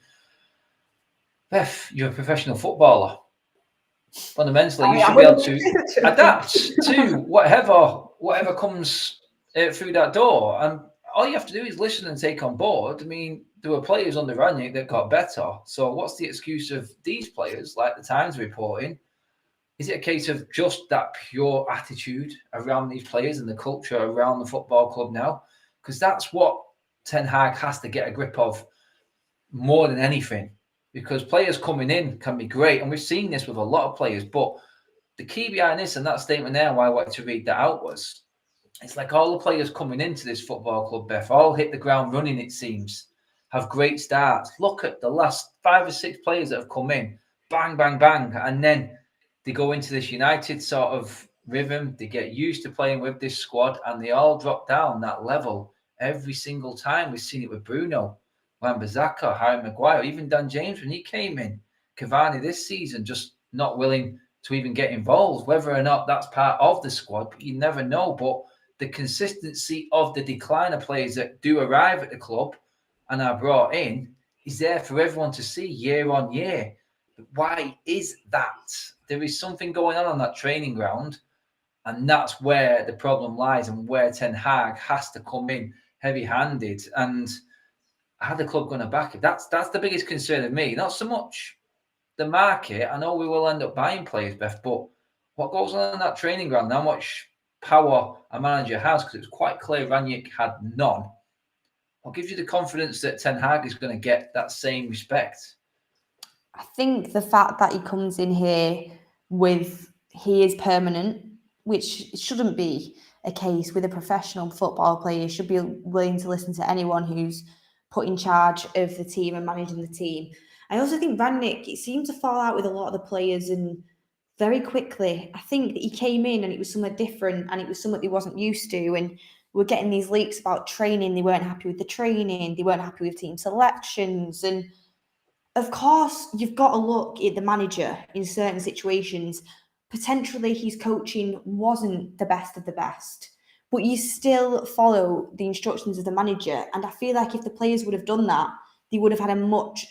Beth, you're a professional footballer. Fundamentally, you should be able to adapt to whatever comes through that door. And all you have to do is listen and take on board. I mean, there were players under Rangnick that got better. So what's the excuse of these players, like the Times reporting? Is it a case of just that pure attitude around these players and the culture around the football club now? Because that's what Ten Hag has to get a grip of more than anything. Because players coming in can be great, and we've seen this with a lot of players. But the key behind this and that statement there, why I wanted to read that out, was it's like all the players coming into this football club, Beth, all hit the ground running, it seems, have great starts. Look at the last 5 or 6 players that have come in, bang, bang, bang, and then they go into this United sort of rhythm. They get used to playing with this squad, and they all drop down that level every single time. We've seen it with Bruno, Wan-Bissaka, Harry Maguire, even Dan James when he came in. Cavani this season just not willing to even get involved. Whether or not that's part of the squad, you never know. But the consistency of the decline of players that do arrive at the club and are brought in is there for everyone to see year on year. Why is that? There is something going on that training ground, and that's where the problem lies, and where Ten Hag has to come in heavy-handed. And how the club going to back it? That's the biggest concern of me. Not so much the market. I know we will end up buying players, Beth, but what goes on in that training ground, how much power a manager has, because it's quite clear Rangnick had none. What gives you the confidence that Ten Hag is going to get that same respect? I think the fact that he comes in here he is permanent, which shouldn't be a case with a professional football player. You should be willing to listen to anyone who's put in charge of the team and managing the team. I also think Rangnick, it seemed to fall out with a lot of the players, and very quickly. I think that he came in and it was somewhere different, and it was something he wasn't used to. And we're getting these leaks about training. They weren't happy with the training. They weren't happy with team selections. And of course, you've got to look at the manager in certain situations. Potentially, his coaching wasn't the best of the best, but you still follow the instructions of the manager. And I feel like if the players would have done that, they would have had a much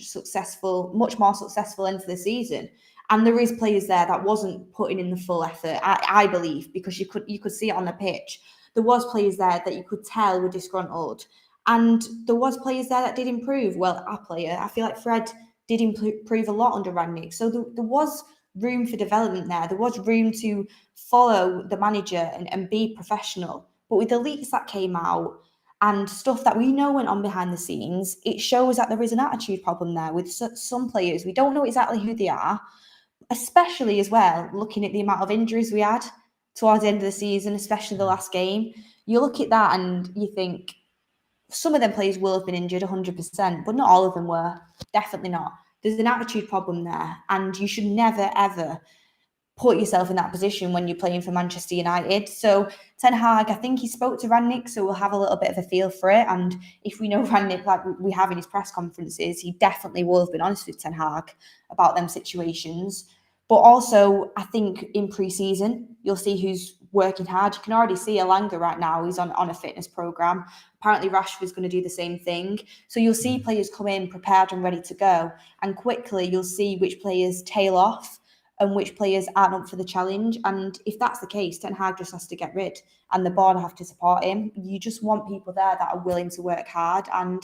more successful end to the season. And there is players there that wasn't putting in the full effort, I believe, because you could see it on the pitch. There was players there that you could tell were disgruntled. And there was players there that did improve. Well, our player, I feel like Fred did improve a lot under Rangnick. So there was room for development there. There was room to follow the manager and be professional. But with the leaks that came out and stuff that we know went on behind the scenes, it shows that there is an attitude problem there with some players. We don't know exactly who they are, especially as well, looking at the amount of injuries we had towards the end of the season, especially the last game. You look at that and you think some of them players will have been injured 100%, but not all of them were. Definitely not. There's an attitude problem there, and you should never, ever put yourself in that position when you're playing for Manchester United. So Ten Hag, I think he spoke to Rangnick, so we'll have a little bit of a feel for it. And if we know Rangnick like we have in his press conferences, he definitely will have been honest with Ten Hag about them situations. But also, I think in pre-season, you'll see who's working hard. You can already see Elanga right now. He's on a fitness program. Apparently, Rashford's going to do the same thing. So you'll see players come in prepared and ready to go. And quickly, you'll see which players tail off and which players aren't up for the challenge. And if that's the case, Ten Hag just has to get rid, and the board have to support him. You just want people there that are willing to work hard. And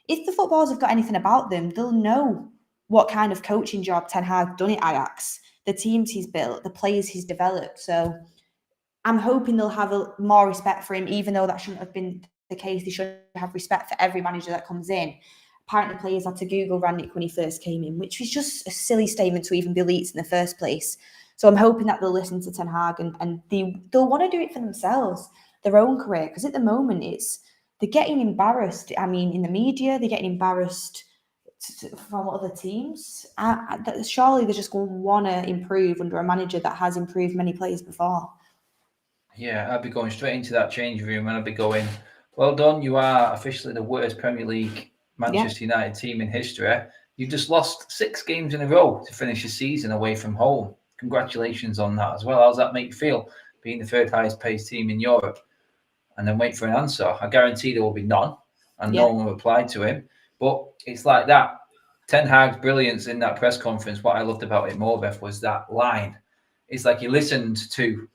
if the footballers have got anything about them, they'll know what kind of coaching job Ten Hag done at Ajax, the teams he's built, the players he's developed. So I'm hoping they'll have more respect for him, even though that shouldn't have been the case. They should have respect for every manager that comes in. Apparently, players had to Google Rangnick when he first came in, which was just a silly statement to even be leaked in the first place. So I'm hoping that they'll listen to Ten Hag and they'll want to do it for themselves, their own career. Because at the moment, they're getting embarrassed. I mean, in the media, they're getting embarrassed from other teams. Surely they're just going to want to improve under a manager that has improved many players before. Yeah, I'd be going straight into that changing room and I'd be going, well done, you are officially the worst Premier League Manchester United team in history. You've just lost 6 games in a row to finish the season away from home. Congratulations on that as well. How does that make you feel, being the third highest paid team in Europe? And then wait for an answer. I guarantee there will be none, and no one will reply to him. But it's like that. Ten Hag's brilliance in that press conference, what I loved about it more, Beth, was that line. It's like he listened to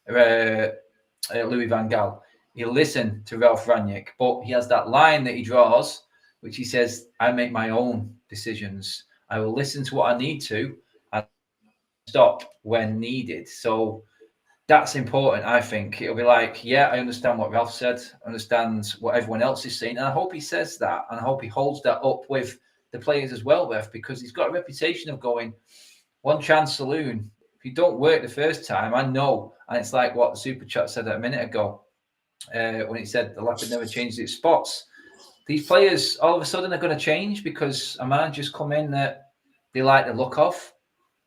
Louis van Gaal. He listened to Ralf Rangnick, but he has that line that he draws, which he says, I make my own decisions. I will listen to what I need to and stop when needed. So that's important, I think. It'll be like, yeah, I understand what Ralf said. I understand what everyone else is saying. And I hope he says that. And I hope he holds that up with the players as well, Beth, because he's got a reputation of going one chance saloon. If you don't work the first time, I know. And it's like what the Super Chat said a minute ago when he said the leopard never changes its spots. These players all of a sudden are going to change because a manager's come in that they like the look of.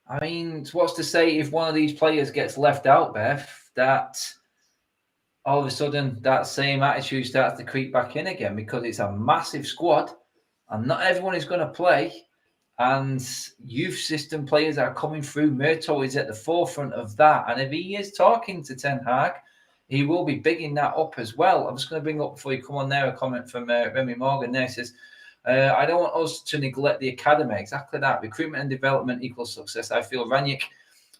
I mean, what's to say if one of these players gets left out, Beth, that all of a sudden that same attitude starts to creep back in again because it's a massive squad and not everyone is going to play. And youth system players are coming through. Murto is at the forefront of that. And if he is talking to Ten Hag, he will be bigging that up as well. I'm just going to bring up, before you come on there, a comment from Remy Morgan there. He says, I don't want us to neglect the academy. Exactly that. Recruitment and development equals success. I feel Rangnick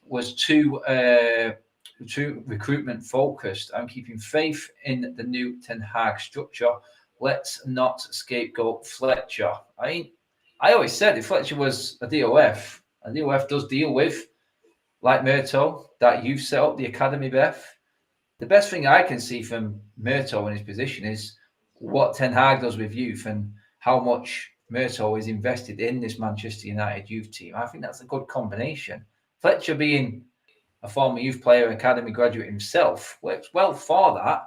was too recruitment focused. I'm keeping faith in the new Ten Hag structure. Let's not scapegoat Fletcher. I always said if Fletcher was a DOF does deal with, like Murto, that you've set up the academy, Beth. The best thing I can see from Murto in his position is what Ten Hag does with youth and how much Murto is invested in this Manchester United youth team. I think that's a good combination. Fletcher being a former youth player, academy graduate himself, works well for that.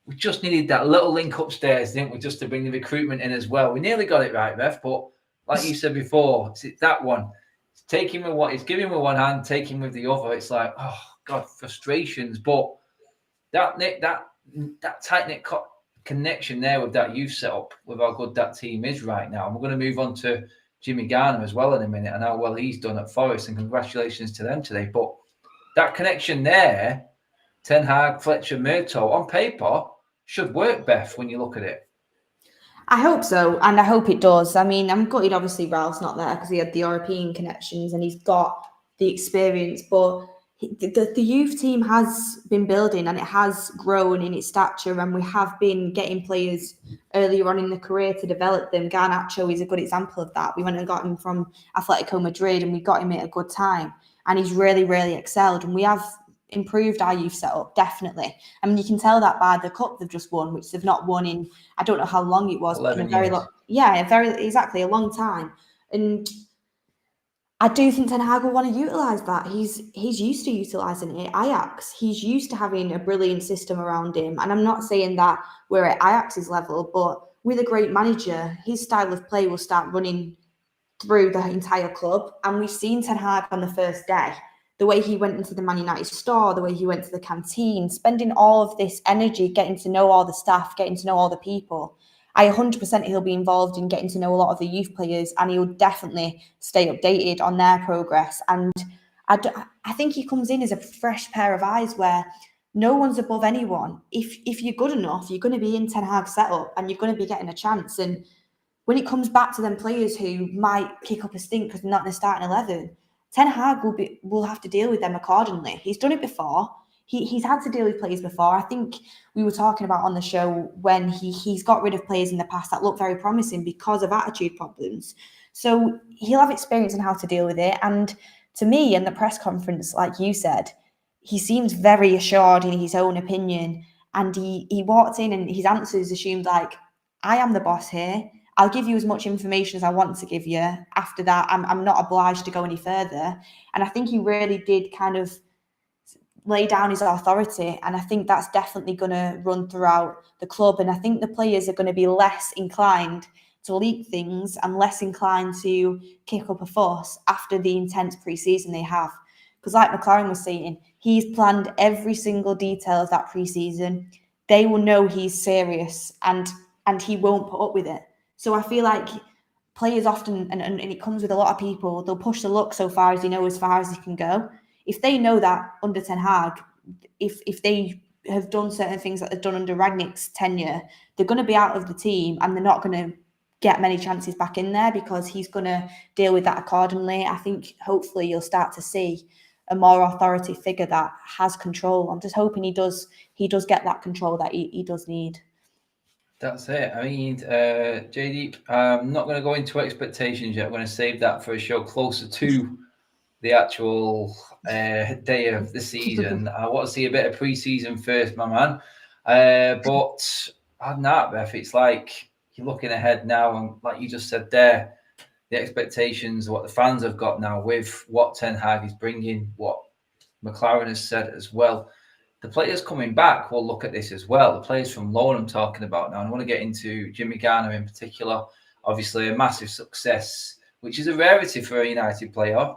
We just needed that little link upstairs, didn't we, just to bring the recruitment in as well. We nearly got it right, Beth, but like you said before, it's that one. It's taking with what he's giving with one hand, taking with the other. It's like, oh God, frustrations. But that tight-knit connection there with that youth setup, with how good that team is right now. And we're going to move on to Jimmy Garner as well in a minute and how well he's done at Forest, and congratulations to them today. But that connection there, Ten Hag, Fletcher, Murto, on paper, should work, Beth, when you look at it. I hope so, and I hope it does. I mean, I'm gutted, obviously, Ralph's not there because he had the European connections and he's got the experience, but the youth team has been building and it has grown in its stature, and we have been getting players earlier on in the career to develop them. Garnacho is a good example of that. We went and got him from Atletico Madrid and we got him at a good time, and he's really, really excelled, and we have improved our youth setup, definitely. I mean, you can tell that by the cup they've just won, which they've not won in, I don't know how long it was, but in a very long, exactly a long time. And I do think Ten Hag will want to utilise that. He's used to utilising it at Ajax. He's used to having a brilliant system around him. And I'm not saying that we're at Ajax's level, but with a great manager, his style of play will start running through the entire club. And we've seen Ten Hag on the first day, the way he went into the Man United store, the way he went to the canteen, spending all of this energy, getting to know all the staff, getting to know all the people. I 100% he'll be involved in getting to know a lot of the youth players, and he'll definitely stay updated on their progress. And I think he comes in as a fresh pair of eyes where no one's above anyone. If you're good enough, you're going to be in Ten Hag's setup and you're going to be getting a chance. And when it comes back to them players who might kick up a stink because they're not in the starting 11, Ten Hag will have to deal with them accordingly. He's done it before. he's had to deal with players before. I think we were talking about on the show when he's got rid of players in the past that look very promising because of attitude problems. So he'll have experience in how to deal with it. And to me, in the press conference, like you said, he seems very assured in his own opinion. And he walked in and his answers assumed like, I am the boss here. I'll give you as much information as I want to give you. After that, I'm not obliged to go any further. And I think he really did kind of lay down his authority. And I think that's definitely going to run throughout the club. And I think the players are going to be less inclined to leak things and less inclined to kick up a fuss after the intense pre-season they have. Because like McLaren was saying, he's planned every single detail of that pre-season. They will know he's serious and he won't put up with it. So I feel like players often, and it comes with a lot of people, they'll push the luck so far as they know as far as they can go. If they know that under Ten Hag, if they have done certain things that they've done under Rangnick's tenure, they're going to be out of the team and they're not going to get many chances back in there because he's going to deal with that accordingly. I think hopefully you'll start to see a more authority figure that has control. I'm just hoping he does get that control that he does need. That's it. I mean, JD, I'm not going to go into expectations yet. I'm going to save that for a show closer to the actual day of the season. I want to see a bit of pre-season first, my man. But other than that, Beth, it's like you're looking ahead now, and like you just said there, the expectations, what the fans have got now with what Ten Hag is bringing, what McLaren has said as well. The players coming back will look at this as well. The players from loan I'm talking about now. And I want to get into Jimmy Garner in particular. Obviously, a massive success, which is a rarity for a United player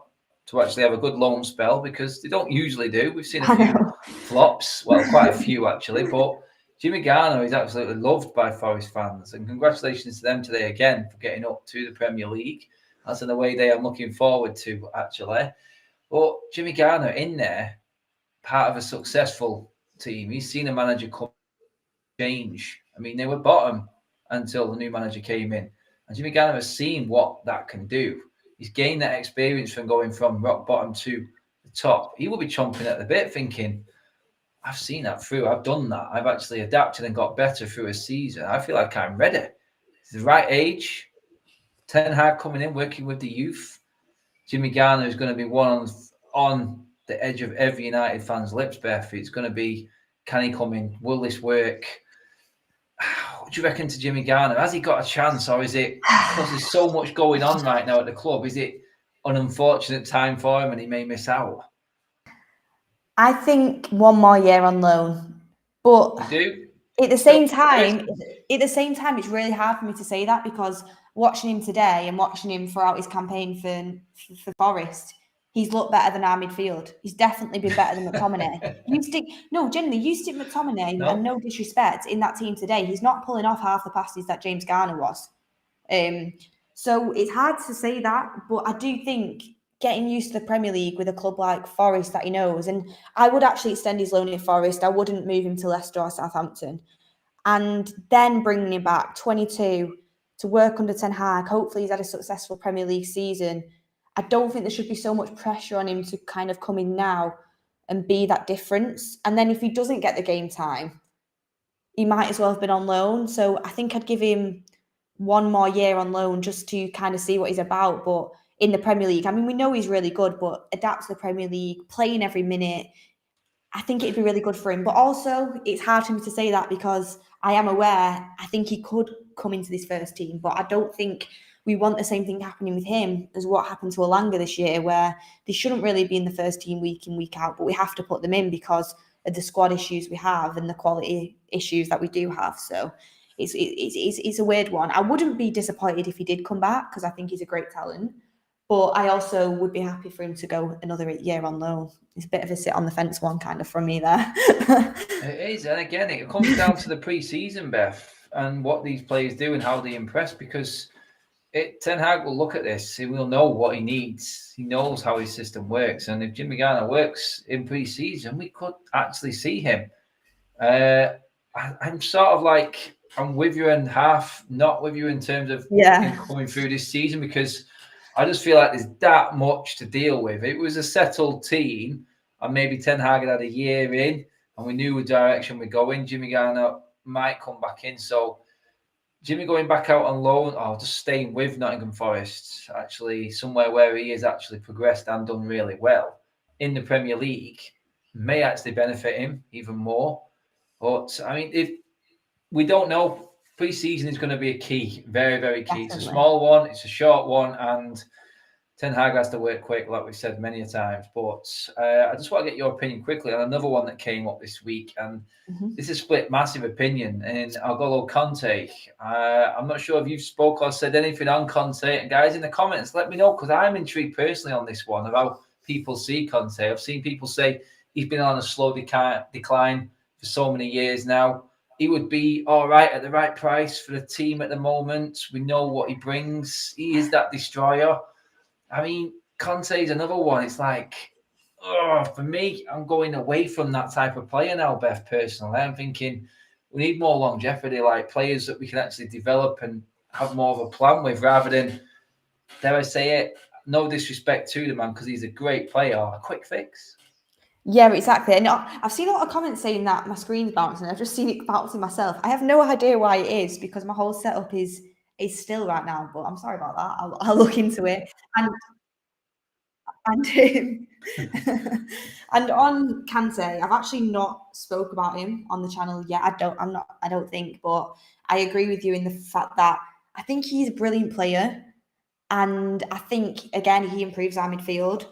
to actually have a good loan spell because they don't usually do. We've seen a few flops, well, quite a few actually. But Jimmy Garner is absolutely loved by Forest fans. And congratulations to them today again for getting up to the Premier League. That's an away day I'm looking forward to, actually. But Jimmy Garner in there, part of a successful team. He's seen a manager come change. I mean, they were bottom until the new manager came in. And Jimmy Garner has seen what that can do. He's gained that experience from going from rock bottom to the top. He will be chomping at the bit thinking, I've seen that through. I've done that. I've actually adapted and got better through a season. I feel like I'm ready. It's the right age. Ten Hag coming in, working with the youth. Jimmy Garner is going to be one on the edge of every United fan's lips, Beth. It's going to be, can he come in? Will this work? What do you reckon to Jimmy Garner? Has he got a chance, or is it because there's so much going on right now at the club? Is it an unfortunate time for him and he may miss out? I think one more year on loan, but at the same time, it's really hard for me to say that because watching him today and watching him throughout his campaign for Forest, he's looked better than our midfield. He's definitely been better than McTominay. You stick McTominay, and no disrespect, in that team today, he's not pulling off half the passes that James Garner was. So it's hard to say that, but I do think getting used to the Premier League with a club like Forest that he knows, and I would actually extend his loan in Forest. I wouldn't move him to Leicester or Southampton. And then bringing him back, 22, to work under Ten Hag. Hopefully he's had a successful Premier League season. I don't think there should be so much pressure on him to kind of come in now and be that difference. And then if he doesn't get the game time, he might as well have been on loan. So I think I'd give him one more year on loan just to kind of see what he's about. But in the Premier League, I mean, we know he's really good, but adapt to the Premier League, playing every minute, I think it'd be really good for him. But also, it's hard for me to say that because I am aware I think he could come into this first team, but I don't think we want the same thing happening with him as what happened to Alanga this year, where they shouldn't really be in the first team week in, week out, but we have to put them in because of the squad issues we have and the quality issues that we do have. So it's a weird one. I wouldn't be disappointed if he did come back because I think he's a great talent, but I also would be happy for him to go another year on loan. It's a bit of a sit on the fence one kind of from me there. It is. And again, it comes down to the pre-season, Beth, and what these players do and how they impress, because Ten Hag will look at this. He will know what he needs. He knows how his system works. And if Jimmy Garner works in pre-season, we could actually see him. I'm sort of like, I'm with you and half not with you in terms of him coming through this season, because I just feel like there's that much to deal with. It was a settled team. and maybe Ten Hag had a year in, and we knew the direction we're going, Jimmy Garner might come back in. So Jimmy going back out on loan, or just staying with Nottingham Forest, actually somewhere where he has actually progressed and done really well in the Premier League, may actually benefit him even more. But I mean, if we don't know, pre-season is going to be a key, very, very key. Definitely. It's a small one, it's a short one, and Ten Hag has to work quick, like we've said many a times. But I just want to get your opinion quickly on another one that came up this week, and this is split massive opinion. And N'Golo Kante. I'm not sure if you've spoke or said anything on Kante. And guys, in the comments, let me know, because I'm intrigued personally on this one about people see Kante. I've seen people say he's been on a slow decline for so many years now. He would be all right at the right price for the team at the moment. We know what he brings. He is that destroyer. I mean, Kante is another one. It's like, for me, I'm going away from that type of player now, Beth, personally. I'm thinking we need more longevity, like players that we can actually develop and have more of a plan with, rather than, dare I say it, no disrespect to the man, because he's a great player, a quick fix. Yeah, exactly. And I've seen a lot of comments saying that my screen's bouncing. I've just seen it bouncing myself. I have no idea why it is, because my whole setup is still right now. But I'm sorry about that. I'll look into it. And and on Kante, I've actually not spoke about him on the channel yet. I don't think, but I agree with you in the fact that I think he's a brilliant player, and I think again he improves our midfield.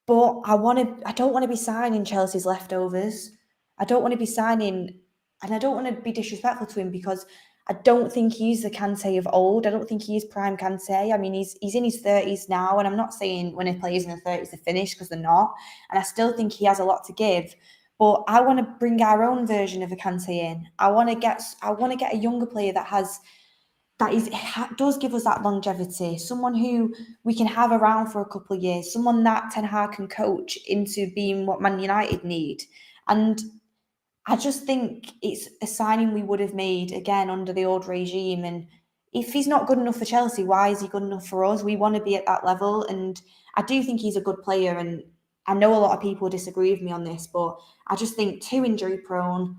But I don't want to be signing Chelsea's leftovers. I don't want to be signing, and I don't want to be disrespectful to him, because I don't think he's the Kante of old. I don't think he's prime Kante. I mean, he's in his 30s now, and I'm not saying when he plays in the 30s they're finished, because they're not. And I still think he has a lot to give. But I want to bring our own version of a Kante in. I want to get a younger player does give us that longevity, someone who we can have around for a couple of years, someone that Ten Hag can coach into being what Man United need. And I just think it's a signing we would have made again under the old regime. And if he's not good enough for Chelsea, why is he good enough for us? We want to be at that level. And I do think he's a good player. And I know a lot of people disagree with me on this, but I just think too injury prone,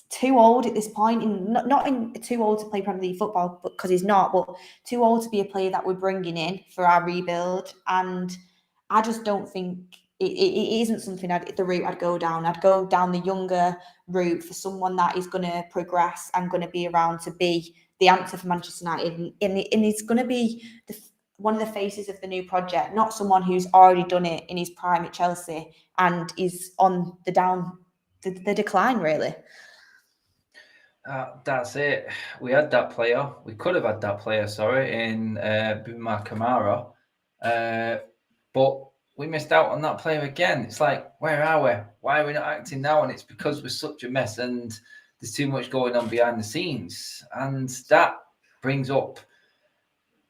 too old at this point, and not too old to play Premier League football, but because he's not, but too old to be a player that we're bringing in for our rebuild. And I just don't think it isn't something the route I'd go down. I'd go down the younger route for someone that is going to progress and going to be around to be the answer for Manchester United, and he's going to be one of the faces of the new project, not someone who's already done it in his prime at Chelsea and is on the decline, really. That's it. We had that player. We could have had that player, in Buma Kamara. But we missed out on that player again. It's like, where are we? Why are we not acting now? And it's because we're such a mess and there's too much going on behind the scenes. And that brings up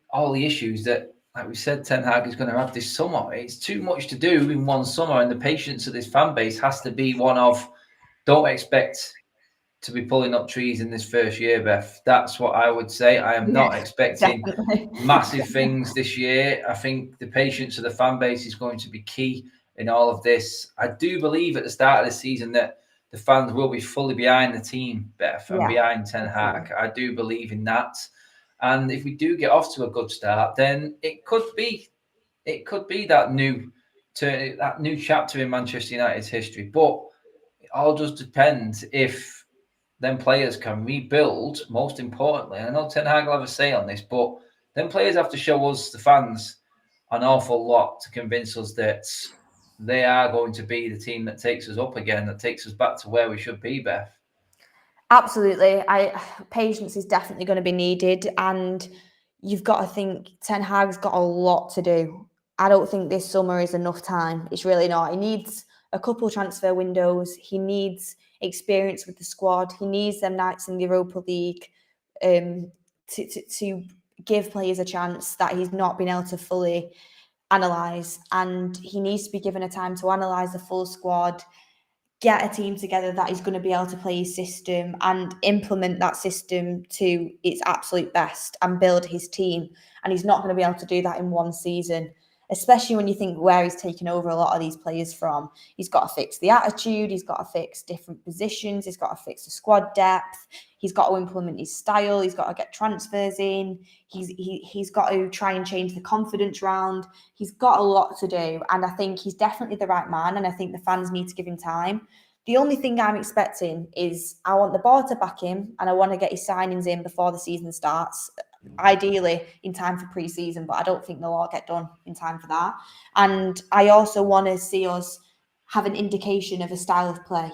all the issues that, like we said, Ten Hag is going to have this summer. It's too much to do in one summer, and the patience of this fan base has to be one of, don't expect to be pulling up trees in this first year, Beth. That's what I would say. I am not expecting massive things this year. I think the patience of the fan base is going to be key in all of this. I do believe at the start of the season that the fans will be fully behind the team, Beth, and behind Ten Hag. I do believe in that. And if we do get off to a good start, then it could be that new chapter in Manchester United's history. But it all does depend if then players can rebuild, most importantly. I know Ten Hag will have a say on this, but then players have to show us, the fans, an awful lot to convince us that they are going to be the team that takes us up again, that takes us back to where we should be, Beth. Absolutely. Patience is definitely going to be needed, and you've got to think Ten Hag's got a lot to do. I don't think this summer is enough time. It's really not. He needs a couple of transfer windows. He needs experience with the squad. He needs them nights in the Europa League to give players a chance that he's not been able to fully analyse. And he needs to be given a time to analyse the full squad, get a team together that is going to be able to play his system and implement that system to its absolute best and build his team. And he's not going to be able to do that in one season. especially when you think where he's taken over a lot of these players from. He's got to fix the attitude, he's got to fix different positions, he's got to fix the squad depth, he's got to implement his style, he's got to get transfers in, he's got to try and change the confidence round. He's got a lot to do, and I think he's definitely the right man, and I think the fans need to give him time. The only thing I'm expecting is I want the board to back him, and I want to get his signings in before the season starts, ideally in time for pre-season, but I don't think they'll all get done in time for that. And I also want to see us have an indication of a style of play,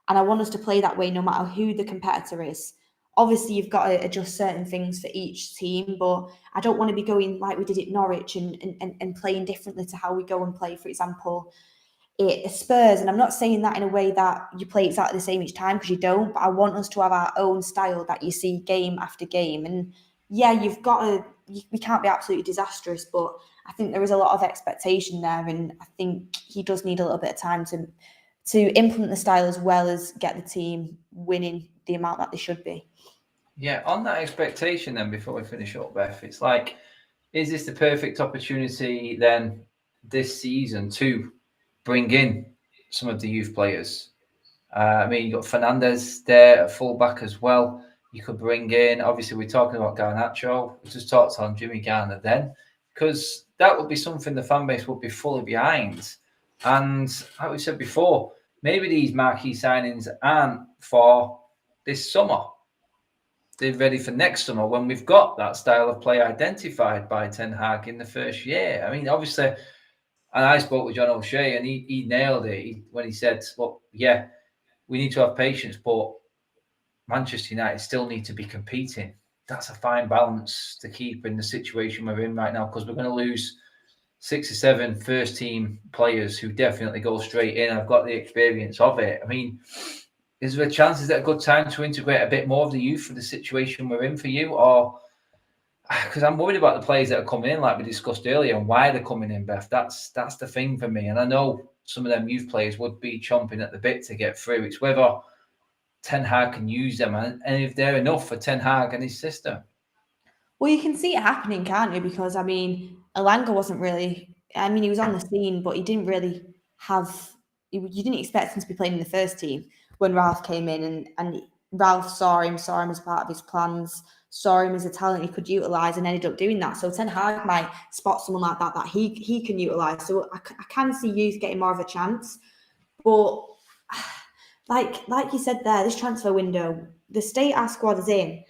and I want us to play that way no matter who the competitor is. Obviously, you've got to adjust certain things for each team, but I don't want to be going like we did at Norwich and playing differently to how we go and play, for example, Spurs. And I'm not saying that in a way that you play exactly the same each time, because you don't, but I want us to have our own style that you see game after game. And yeah, we can't be absolutely disastrous, but I think there is a lot of expectation there, and I think he does need a little bit of time to implement the style as well as get the team winning the amount that they should be. Yeah, on that expectation then, before we finish up, Beth, it's like, is this the perfect opportunity then this season to bring in some of the youth players? I mean, you've got Fernandez there at fullback as well. You could bring in, obviously, we're talking about Garnacho. We just talked on Jimmy Garner then, because that would be something the fan base would be fully behind. And like we said before, maybe these marquee signings aren't for this summer. They're ready for next summer when we've got that style of play identified by Ten Hag in the first year. I mean, obviously, and I spoke with John O'Shea, and he nailed it when he said, "Look, yeah, we need to have patience, but Manchester United still need to be competing." That's a fine balance to keep in the situation we're in right now, because we're going to lose 6 or 7 first-team players who definitely go straight in. I've got the experience of it. I mean, is there a chance, is it a good time to integrate a bit more of the youth for the situation we're in for you? Or, because I'm worried about the players that are coming in, like we discussed earlier, and why they're coming in, Beth. That's the thing for me. And I know some of them youth players would be chomping at the bit to get through. It's whether Ten Hag can use them, and if they're enough for Ten Hag and his system. Well, you can see it happening, can't you? Because, I mean, Elanga wasn't really, I mean, he was on the scene, but he didn't really have, you didn't expect him to be playing in the first team when Ralf came in, and Ralf saw him as part of his plans, saw him as a talent he could utilise, and ended up doing that. So Ten Hag might spot someone like that he can utilise. So I can see youth getting more of a chance. But like you said there, this transfer window, the state our squad is in,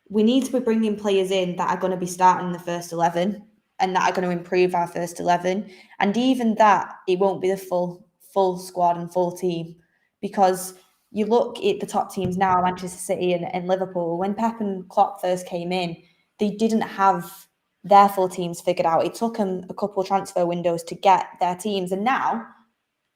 we need to be bringing players in that are going to be starting in the first 11 and that are going to improve our first 11. And even that, it won't be the full squad and full team, because you look at the top teams now, Manchester City and Liverpool. When Pep and Klopp first came in, they didn't have their full teams figured out. It took them a couple of transfer windows to get their teams. And now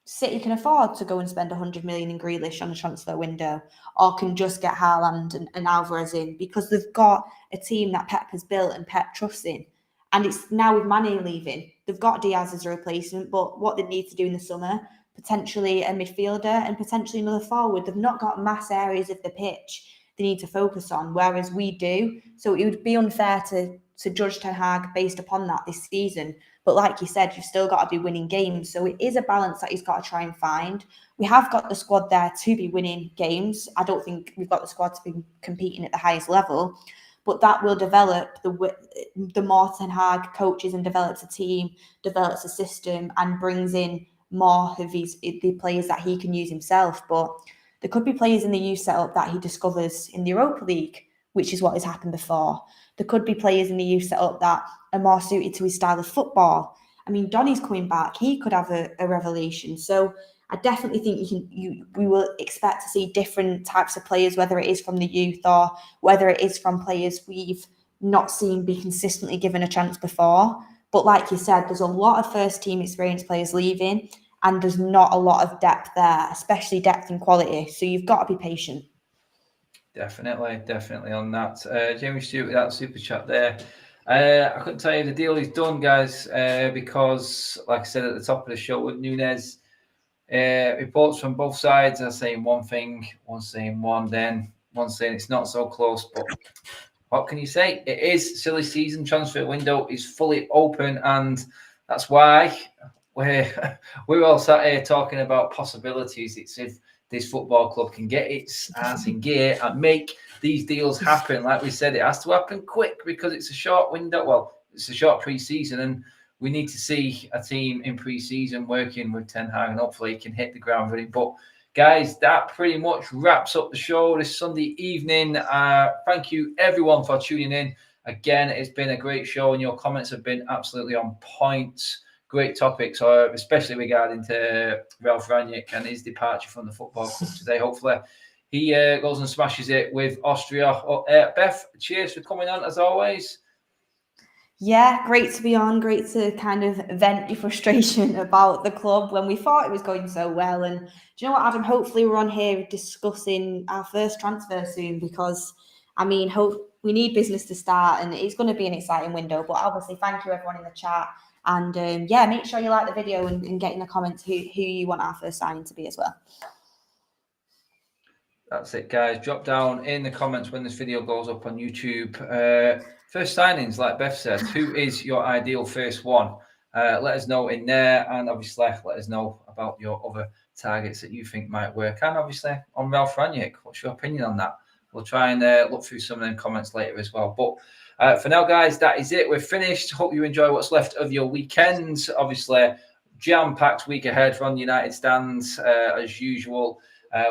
City can afford to go and spend 100 million in Grealish on a transfer window, or can just get Haaland and Alvarez in, because they've got a team that Pep has built and Pep trusts in. And it's now with Mane leaving, they've got Diaz as a replacement, but what they need to do in the summer, potentially a midfielder and potentially another forward. They've not got mass areas of the pitch they need to focus on, whereas we do. So it would be unfair to judge Ten Hag based upon that this season. But like you said, you've still got to be winning games. So it is a balance that he's got to try and find. We have got the squad there to be winning games. I don't think we've got the squad to be competing at the highest level, but that will develop the more Ten Hag coaches and develops a team, develops a system, and brings in more of the players that he can use himself. But there could be players in the youth setup that he discovers in the Europa League, which is what has happened before. There could be players in the youth setup that are more suited to his style of football. I mean, Donny's coming back. He could have a revelation. So I definitely think we will expect to see different types of players, whether it is from the youth or whether it is from players we've not seen be consistently given a chance before. But like you said, there's a lot of first team experienced players leaving, and there's not a lot of depth there, especially depth and quality. So you've got to be patient. Definitely on that. Jamie Stewart with that super chat there. I couldn't tell you the deal is done, guys, because, like I said at the top of the show with Nunez, reports from both sides are saying one thing, one saying one, then one saying it's not so close. But what can you say? It is silly season. Transfer window is fully open, and That's why we're all sat here talking about possibilities. It's if this football club can get its ass in gear and make these deals happen. Like we said, it has to happen quick because it's a short window. Well, it's a short pre-season, and we need to see a team in pre-season working with Ten Hag, and hopefully he can hit the ground running. But guys, that pretty much wraps up the show this Sunday evening. Thank you everyone for tuning in. Again, it's been a great show, and your comments have been absolutely on point. Great topics, especially regarding to Ralf Rangnick and his departure from the football club today. Hopefully, he goes and smashes it with Austria. Beth, cheers for coming on as always. Yeah, great to be on. Great to kind of vent your frustration about the club when we thought it was going so well. And do you know what, Adam? Hopefully, we're on here discussing our first transfer soon because, I mean, we need business to start, and it's going to be an exciting window. But obviously, thank you everyone in the chat. And yeah, make sure you like the video and get in the comments who you want our first signing to be as well. That's it, guys. Drop down in the comments when this video goes up on YouTube. First signings, like Beth said, who is your ideal first one? Let us know in there, and obviously let us know about your other targets that you think might work. And obviously on Ralf Rangnick, what's your opinion on that? We'll try and look through some of them comments later as well. But for now, guys, that is it. We're finished. Hope you enjoy what's left of your weekend. Obviously, jam-packed week ahead from United stands as usual.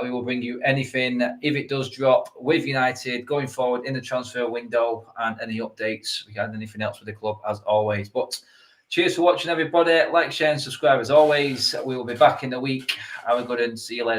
We will bring you anything, if it does drop, with United going forward in the transfer window, and any updates regarding anything else with the club, as always. But cheers for watching, everybody. Like, share, and subscribe as always. We will be back in the week. Have a good one. See you later.